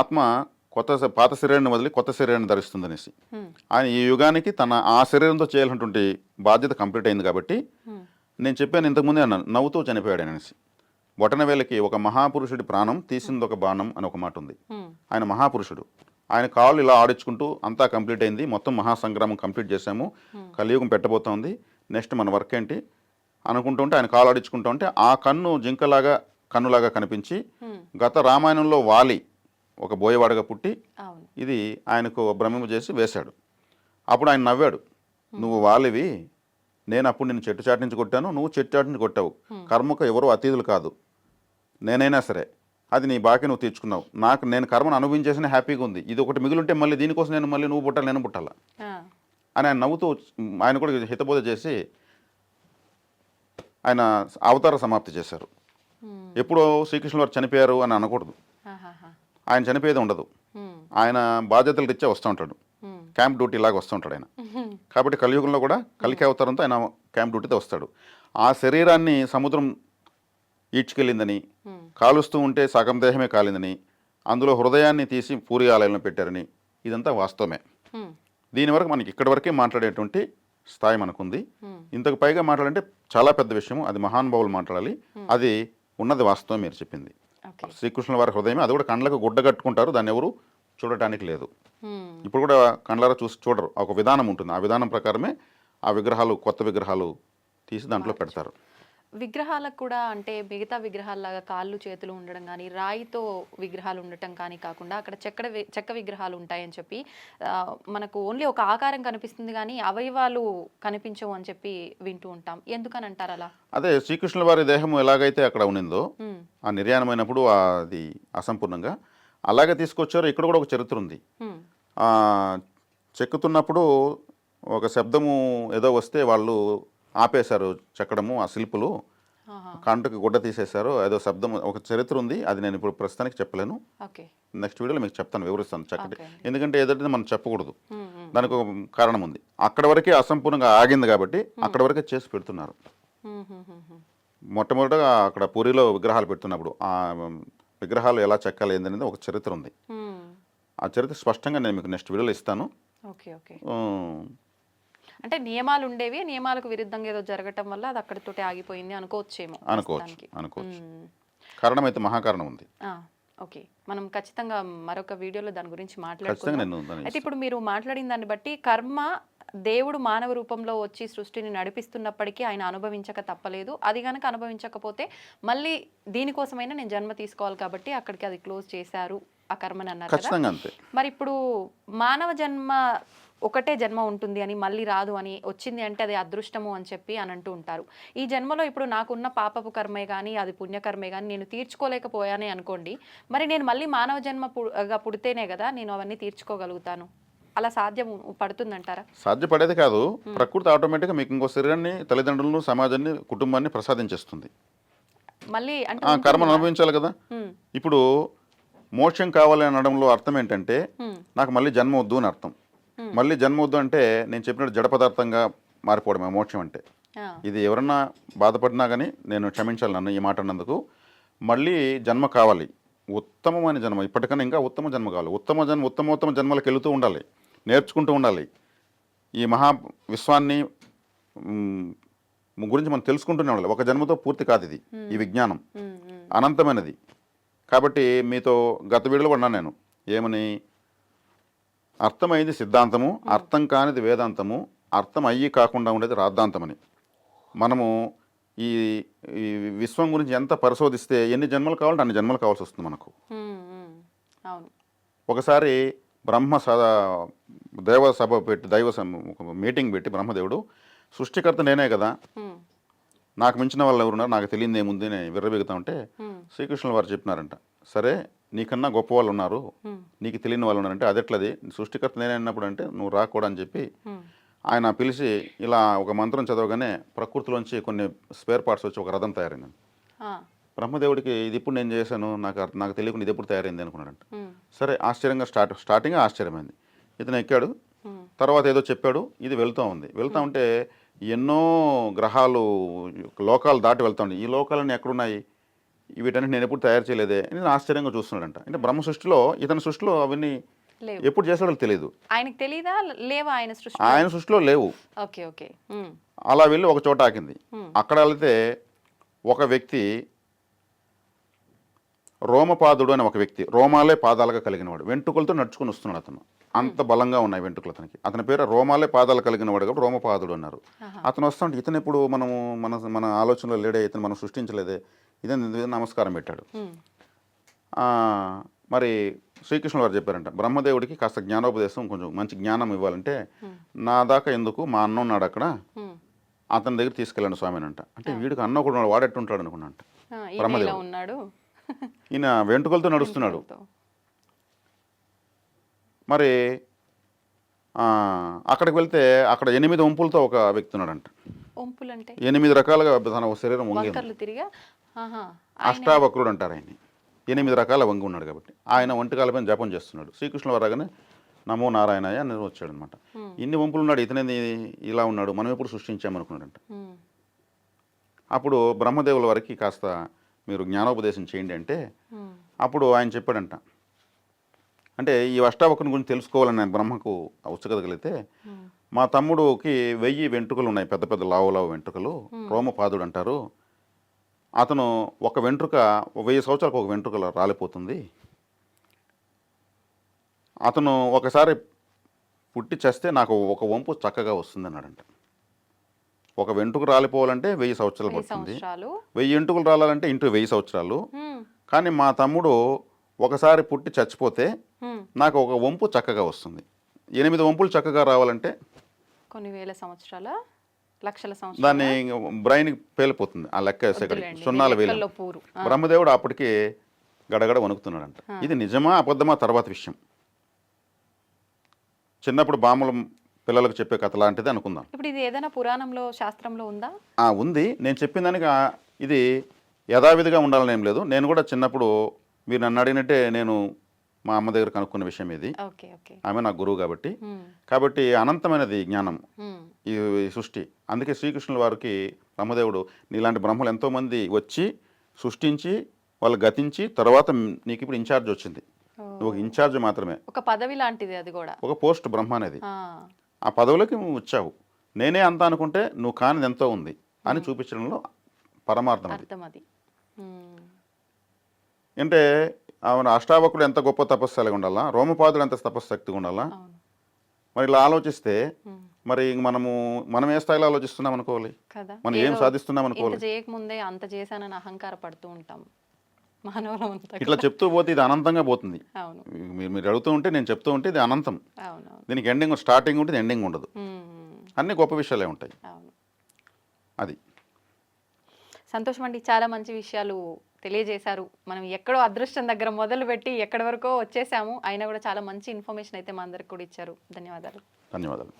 ఆత్మ పాత శరీరాన్ని వదిలి కొత్త శరీరాన్ని ధరిస్తుందనేసి. ఆయన ఈ యుగానికి ఆ శరీరంతో చేయాల్సినటువంటి బాధ్యత కంప్లీట్ అయింది కాబట్టి నేను చెప్పాను ఇంతకుముందే అన్నాను, నవ్వుతూ చనిపోయాడు అనేసి. బొటనవేలకి ఒక మహాపురుషుడి ప్రాణం తీసింది ఒక బాణం అని ఒక మాట ఉంది. ఆయన మహాపురుషుడు, ఆయన కాళ్ళు ఇలా ఆడించుకుంటూ అంతా కంప్లీట్ అయింది, మొత్తం మహాసంగ్రామం కంప్లీట్ చేశాము, కలియుగం పెట్టబోతోంది, నెక్స్ట్ మన వర్క్ ఏంటి అనుకుంటుంటే ఆయన కాళ్ళు ఆడించుకుంటూ ఉంటే ఆ కన్ను జింకలాగా కన్నులాగా కనిపించి గత రామాయణంలో వాలి ఒక బోయవాడగా పుట్టి ఇది ఆయనకు భ్రమింప చేసి వేశాడు. అప్పుడు ఆయన నవ్వాడు, నువ్వు వాలివి, నేను అప్పుడు నేను చెట్టు చాటు నుంచి కొట్టాను, నువ్వు చెట్టు చాటు నుంచి కొట్టావు, కర్మకు ఎవరో అతీతులు కాదు, నేనైనా సరే అది నీ బాకీ నువ్వు తీర్చుకున్నావు, నేను కర్మను అనుభవించేసిన హ్యాపీగా ఉంది, ఇది ఒకటి మిగులుంటే మళ్ళీ దీనికోసం నువ్వు పుట్టాలి నేను పుట్టాలా అని ఆయన నవ్వుతూ ఆయన కూడా హితబోధ చేసి ఆయన అవతార సమాప్తి చేశారు. ఎప్పుడో శ్రీకృష్ణుల వారు చనిపోయారు అని అనకూడదు, ఆయన చనిపోయేది ఉండదు. ఆయన బాధ్యతలు రీత్యా వస్తూ ఉంటాడు, క్యాంప్ డ్యూటీ లాగా వస్తూ ఉంటాడు ఆయన. కాబట్టి కలియుగంలో కూడా కలికి అవతారంతో ఆయన క్యాంప్ డ్యూటీతో వస్తాడు. ఆ శరీరాన్ని సముద్రం ఈడ్చుకెళ్ళిందని, కాలుస్తూ ఉంటే సగం దేహమే కాలిందని, అందులో హృదయాన్ని తీసి పూరి ఆలయంలో పెట్టారని, ఇదంతా వాస్తవమే. దీని వరకు మనకి ఇక్కడి వరకే మాట్లాడేటువంటి స్థాయి మనకుంది. ఇంతకు పైగా మాట్లాడంటే చాలా పెద్ద విషయం, అది మహానుభావులు మాట్లాడాలి. అది ఉన్నది వాస్తవం మీరు చెప్పింది. శ్రీకృష్ణుల వారి హృదయమే, అది కూడా కండ్లకు గుడ్డ కట్టుకుంటారు, దాన్ని ఎవరు చూడటానికి లేదు. ఇప్పుడు కూడా కండ్లారా చూసి చూడరు, ఒక విధానం ఉంటుంది. ఆ విధానం ప్రకారమే ఆ విగ్రహాలు, కొత్త విగ్రహాలు తీసి దాంట్లో పెడతారు. విగ్రహాలకు కూడా అంటే మిగతా విగ్రహాలలాగా కాళ్ళు చేతులు ఉండడం కానీ, రాయితో విగ్రహాలు ఉండటం కానీ కాకుండా అక్కడ చెక్క విగ్రహాలు ఉంటాయని చెప్పి మనకు ఓన్లీ ఒక ఆకారం కనిపిస్తుంది కానీ అవయవాలు కనిపించవు అని చెప్పి వింటూ ఉంటాం. ఎందుకని అంటారు అలా? అదే శ్రీకృష్ణుల వారి దేహం ఎలాగైతే అక్కడ ఉన్నిందో, ఆ నిర్యాణమైనప్పుడు అది అసంపూర్ణంగా అలాగే తీసుకొచ్చారు. ఇక్కడ కూడా ఒక చరిత్ర ఉంది. చెక్కుతున్నప్పుడు ఒక శబ్దము ఏదో వస్తే వాళ్ళు ఆపేశారు చెక్కడము, ఆ శిల్పులు కంటుకి గుడ్డ తీసేశారు, ఏదో శబ్దం, ఒక చరిత్ర ఉంది. అది నేను ఇప్పుడు ప్రస్తుతానికి చెప్పలేను, నెక్స్ట్ వీడియోలో మీకు చెప్తాను, వివరిస్తాను చక్కటి. ఎందుకంటే ఏదంటే మనం చెప్పకూడదు, దానికి ఒక కారణం ఉంది. అక్కడ వరకే అసంపూర్ణంగా ఆగింది కాబట్టి అక్కడ వరకే చేసి పెడుతున్నారు. మొట్టమొదటగా అక్కడ పూరిలో విగ్రహాలు పెడుతున్నప్పుడు ఆ విగ్రహాలు ఎలా చెక్కాలి ఏందనేది ఒక చరిత్ర ఉంది. ఆ చరిత్ర స్పష్టంగా నేను మీకు నెక్స్ట్ వీడియోలో ఇస్తాను. అంటే నియమాలు ఉండేవి, నియమాలకు విరుద్ధంగా ఏదో జరగటం వల్ల అది అక్కడితోటి ఆగిపోయింది అనుకోవచ్చేమో. అనుకోవచ్చు. కారణం అయితే మహాకారణం ఉంది. ఓకే, మనం ఖచ్చితంగా మరొక వీడియోలో దాని గురించి మాట్లాడుకుందాం. అయితే ఇప్పుడు మీరు మాట్లాడిన దాన్ని బట్టి కర్మ దేవుడు మానవ రూపంలో వచ్చి సృష్టిని నడిపిస్తున్నప్పటికీ ఆయన అనుభవించక తప్పలేదు. అది కనుక అనుభవించకపోతే మళ్ళీ దీనికోసమైనా నేను జన్మ తీసుకోవాలి కాబట్టి అక్కడికి అది క్లోజ్ చేశారు ఆ కర్మని అన్నారు కదా. మరి ఇప్పుడు మానవ జన్మ ఒకటే జన్మ ఉంటుంది అని, మళ్ళీ రాదు అని, వచ్చింది అంటే అది అదృష్టము అని చెప్పి అని అంటూ ఉంటారు. ఈ జన్మలో ఇప్పుడు నాకున్న పాపపు కర్మే కానీ అది పుణ్యకర్మే కానీ నేను తీర్చుకోలేకపోయానే అనుకోండి, మరి నేను మళ్ళీ మానవ జన్మగా పుడితేనే కదా నేను అవన్నీ తీర్చుకోగలుగుతాను. అలా సాధ్యం పడుతుందంటారా? సాధ్యపడేది కాదు. ప్రకృతి ఆటోమేటిక్గా మీకు ఇంకో శరీరాన్ని, తల్లిదండ్రులను, సమాజాన్ని, కుటుంబాన్ని ప్రసాదించేస్తుంది. మళ్ళీ కర్మను అనుభవించాలి కదా. ఇప్పుడు మోక్షం కావాలి అనడంలో అర్థం ఏంటంటే నాకు మళ్ళీ జన్మ వద్దు అని అర్థం. మళ్ళీ జన్మ వద్దు అంటే నేను చెప్పినట్టు జడ పదార్థంగా మారిపోవడమే మోక్షం అంటే. ఇది ఎవరన్నా బాధపడినా కానీ నేను క్షమించాలి నన్ను ఈ మాట అన్నందుకు. మళ్ళీ జన్మ కావాలి, ఉత్తమమైన జన్మ, ఇప్పటికన్నా ఇంకా ఉత్తమ జన్మ కావాలి. ఉత్తమోత్తమ జన్మలకు వెళుతూ ఉండాలి, నేర్చుకుంటూ ఉండాలి. ఈ మహా విశ్వాన్ని గురించి మనం తెలుసుకుంటూనే ఉండాలి. ఒక జన్మతో పూర్తి కాదు ఇది, ఈ విజ్ఞానం అనంతమైనది. కాబట్టి మీతో గత వీడియోలో ఉన్నాను నేను ఏమని, అర్థమైంది సిద్ధాంతము, అర్థం కానిది వేదాంతము, అర్థం అయ్యి కాకుండా ఉండేది రాద్ధాంతమని. మనము ఈ విశ్వం గురించి ఎంత పరిశోధిస్తే ఎన్ని జన్మలు కావాలంటే అన్ని జన్మలు కావాల్సి వస్తుంది మనకు. ఒకసారి దైవ సభ పెట్టి, మీటింగ్ పెట్టి బ్రహ్మదేవుడు, సృష్టికర్త నేనే కదా, నాకు మించిన వాళ్ళు ఎవరున్నారు, నాకు తెలియదు ఏముంది అని విర్రబెగుతా ఉంటే శ్రీకృష్ణుల వారు చెప్పినారంట, సరే నీకన్నా గొప్ప వాళ్ళు ఉన్నారు, నీకు తెలియని వాళ్ళు ఉన్నారంటే అదెట్లది, సృష్టికర్త నేనే అన్నప్పుడు అంటే నువ్వు రాకూడదని చెప్పి ఆయన పిలిచి ఇలా ఒక మంత్రం చదవగానే ప్రకృతిలోంచి కొన్ని స్పేర్ పార్ట్స్ వచ్చి ఒక రథం తయారైంది. బ్రహ్మదేవుడికి ఇది ఇప్పుడు నేను చేశాను, నాకు తెలియకుండా ఇది ఎప్పుడు తయారైంది అనుకున్నాడంట. సరే ఆశ్చర్యంగా స్టార్టింగ్ ఆశ్చర్యమైంది. ఇతను ఎక్కాడు, తర్వాత ఏదో చెప్పాడు, ఇది వెళ్తూ ఉంటే ఎన్నో గ్రహాలు, లోకాలు దాటి వెళ్తా ఉంది. ఈ లోకాలన్నీ ఎక్కడున్నాయి, వీటన్నిటి నేను ఎప్పుడు తయారు చేయలేదే అని ఆశ్చర్యంగా చూస్తున్నాడంట. అంటే బ్రహ్మ సృష్టిలో, ఇతని సృష్టిలో అవన్నీ ఎప్పుడు చేస్తాడో తెలియదు. ఆయనకు తెలీదా, లేవా ఆయన సృష్టిలో లేవు. అలా వెళ్ళి ఒక చోట ఆకింది. అక్కడ వెళ్తే ఒక వ్యక్తి, రోమపాదుడు అని ఒక వ్యక్తి, రోమాలే పాదాలుగా కలిగినవాడు, వెంట్రుకలతో నడుచుకుని వస్తున్నాడు. అతను అంత బలంగా ఉన్నాయి వెంట్రుకలు అతనికి. అతని పేరు రోమాలే పాదాలు కలిగిన వాడు కాబట్టి రోమపాదుడు అన్నారు. అతను వస్తుంటే ఇతను ఎప్పుడు మన ఆలోచనలో లేడే, ఇతను మనం సృష్టించలేదే, ఇతను నమస్కారం పెట్టాడు. మరి శ్రీకృష్ణుడు వారు చెప్పారంట, బ్రహ్మదేవుడికి కాస్త జ్ఞానోపదేశం, కొంచెం మంచి జ్ఞానం ఇవ్వాలంటే నా దాకా ఎందుకు, మా అన్న ఉన్నాడు అక్కడ, అతని దగ్గర తీసుకెళ్ళండి స్వామిని అంట. అంటే వీడికి అన్న కూడా వాడెట్టుంటాడు అనుకున్నాంట. బ్రహ్మదేవుడు ఈయన వెంట్రుకలతో నడుస్తున్నాడు. మరి అక్కడికి వెళ్తే అక్కడ 8 వంపులతో ఒక వ్యక్తి ఉన్నాడంట. 8 రకాలుగా తన శరీరం వంగి, అష్టావక్రుడు అంటారు ఆయన్ని. 8 రకాల వంగి ఉన్నాడు కాబట్టి ఆయన ఒంటికాలపైన జపం చేస్తున్నాడు. శ్రీకృష్ణుల వారాగానే నమో నారాయణయ్య అని వచ్చాడు అనమాట. ఇన్ని వంపులు ఉన్నాడు, ఇతనే ఇలా ఉన్నాడు, మనం ఎప్పుడు సృష్టించామనుకున్నాడంట. అప్పుడు బ్రహ్మదేవుల వారికి కాస్త మీరు జ్ఞానోపదేశం చేయండి అంటే అప్పుడు ఆయన చెప్పాడంట, అంటే ఈ అష్టావక్రుని గురించి తెలుసుకోవాలని ఆయన బ్రహ్మకు ఉత్సుకత మా తమ్ముడికి 1000 వెంట్రుకలు ఉన్నాయి, పెద్ద పెద్ద లావు వెంట్రుకలు, రోమపాదుడు అంటారు. అతను ఒక వెంట్రుక 1000 సంవత్సరాలకు ఒక వెంట్రుకలు రాలిపోతుంది. అతను ఒకసారి పుట్టి చేస్తే నాకు ఒక వంపు చక్కగా వస్తుంది అన్నాడంట. ఒక వెంట్రుక రాలిపోవాలంటే 1000 సంవత్సరాలు పడుతుంది, 1000 వెంట్రుకలు రాలంటే ఇంటూ 1000 సంవత్సరాలు. కానీ మా తమ్ముడు ఒకసారి పుట్టి చచ్చిపోతే నాకు ఒక వంపు చక్కగా వస్తుంది. 8 వంపులు చక్కగా రావాలంటే కొన్ని వేల సంవత్సరాల లక్షల సంవత్సరాలు దాన్ని బ్రెయిన్ పేలిపోతుంది ఆ లెక్క వేసేకడికి, సున్నాల వేలు. బ్రహ్మదేవుడు అప్పటికి గడగడ వణుకుతున్నాడంట. ఇది నిజమా అబద్ధమా తర్వాత విషయం. చిన్నప్పుడు బామ్మల పిల్లలకు చెప్పే కథ లాంటిది అనుకుందాం. ఇప్పుడు ఇది ఏదైనా పురాణంలో శాస్త్రంలో ఉందా? ఉంది. నేను చెప్పిన దానికి ఇది యథావిధిగా ఉండాలని ఏం లేదు. నేను కూడా చిన్నప్పుడు మీరు నన్ను అడిగినట్టే నేను మా అమ్మ దగ్గర కనుక్కున్న విషయం ఇది. ఆమె నా గురువు కాబట్టి అనంతమైనది జ్ఞానం ఈ సృష్టి. అందుకే శ్రీకృష్ణుల వారికి బ్రహ్మదేవుడు నీలాంటి బ్రహ్మలు ఎంతోమంది వచ్చి సృష్టించి వాళ్ళు గతించి తర్వాత నీకు ఇప్పుడు ఇన్ఛార్జ్ వచ్చింది, నువ్వు ఒక ఇన్ఛార్జ్ మాత్రమే, ఒక పదవి లాంటిది, అది కూడా ఒక పోస్ట్ బ్రహ్మ అనేది. ఆ పదవిలోకి నువ్వు వచ్చావు. నేనే అంత అనుకుంటే నువ్వు కానిది ఎంతో ఉంది అని చూపించడంలో పరమార్థం అది. అంటే అవును, అష్టావకుడు ఎంత గొప్ప తపస్సు ఉండాలా, రోమపాదుడు ఎంత తపస్శక్తిగా ఉండాలా. మరి ఇలా ఆలోచిస్తే మరి మనం ఏ స్థాయిలో ఆలోచిస్తున్నాం అనుకోవాలి, మనం ఏం సాధిస్తున్నాం అనుకోవాలి. చేయకముందే అంత చేశానని అహంకార పడుతూ ఉంటాం మానవులం. ఇట్లా చెప్తూ పోతే ఇది అనంతంగా పోతుంది. మీరు అడుగుతూ ఉంటే నేను చెప్తూ ఉంటే ఇది అనంతం. దీనికి ఎండింగ్ స్టార్టింగ్ ఉంటుంది, ఎండింగ్ ఉండదు. అన్ని గొప్ప విషయాలే ఉంటాయి. అది సంతోషం అండి, చాలా మంచి విషయాలు తెలియజేశారు. మనం ఎక్కడో అదృష్టం దగ్గర మొదలు పెట్టి ఎక్కడి వరకో వచ్చేసాము, అయినా కూడా చాలా మంచి ఇన్ఫర్మేషన్ అయితే మా అందరికి కూడా ఇచ్చారు. ధన్యవాదాలు.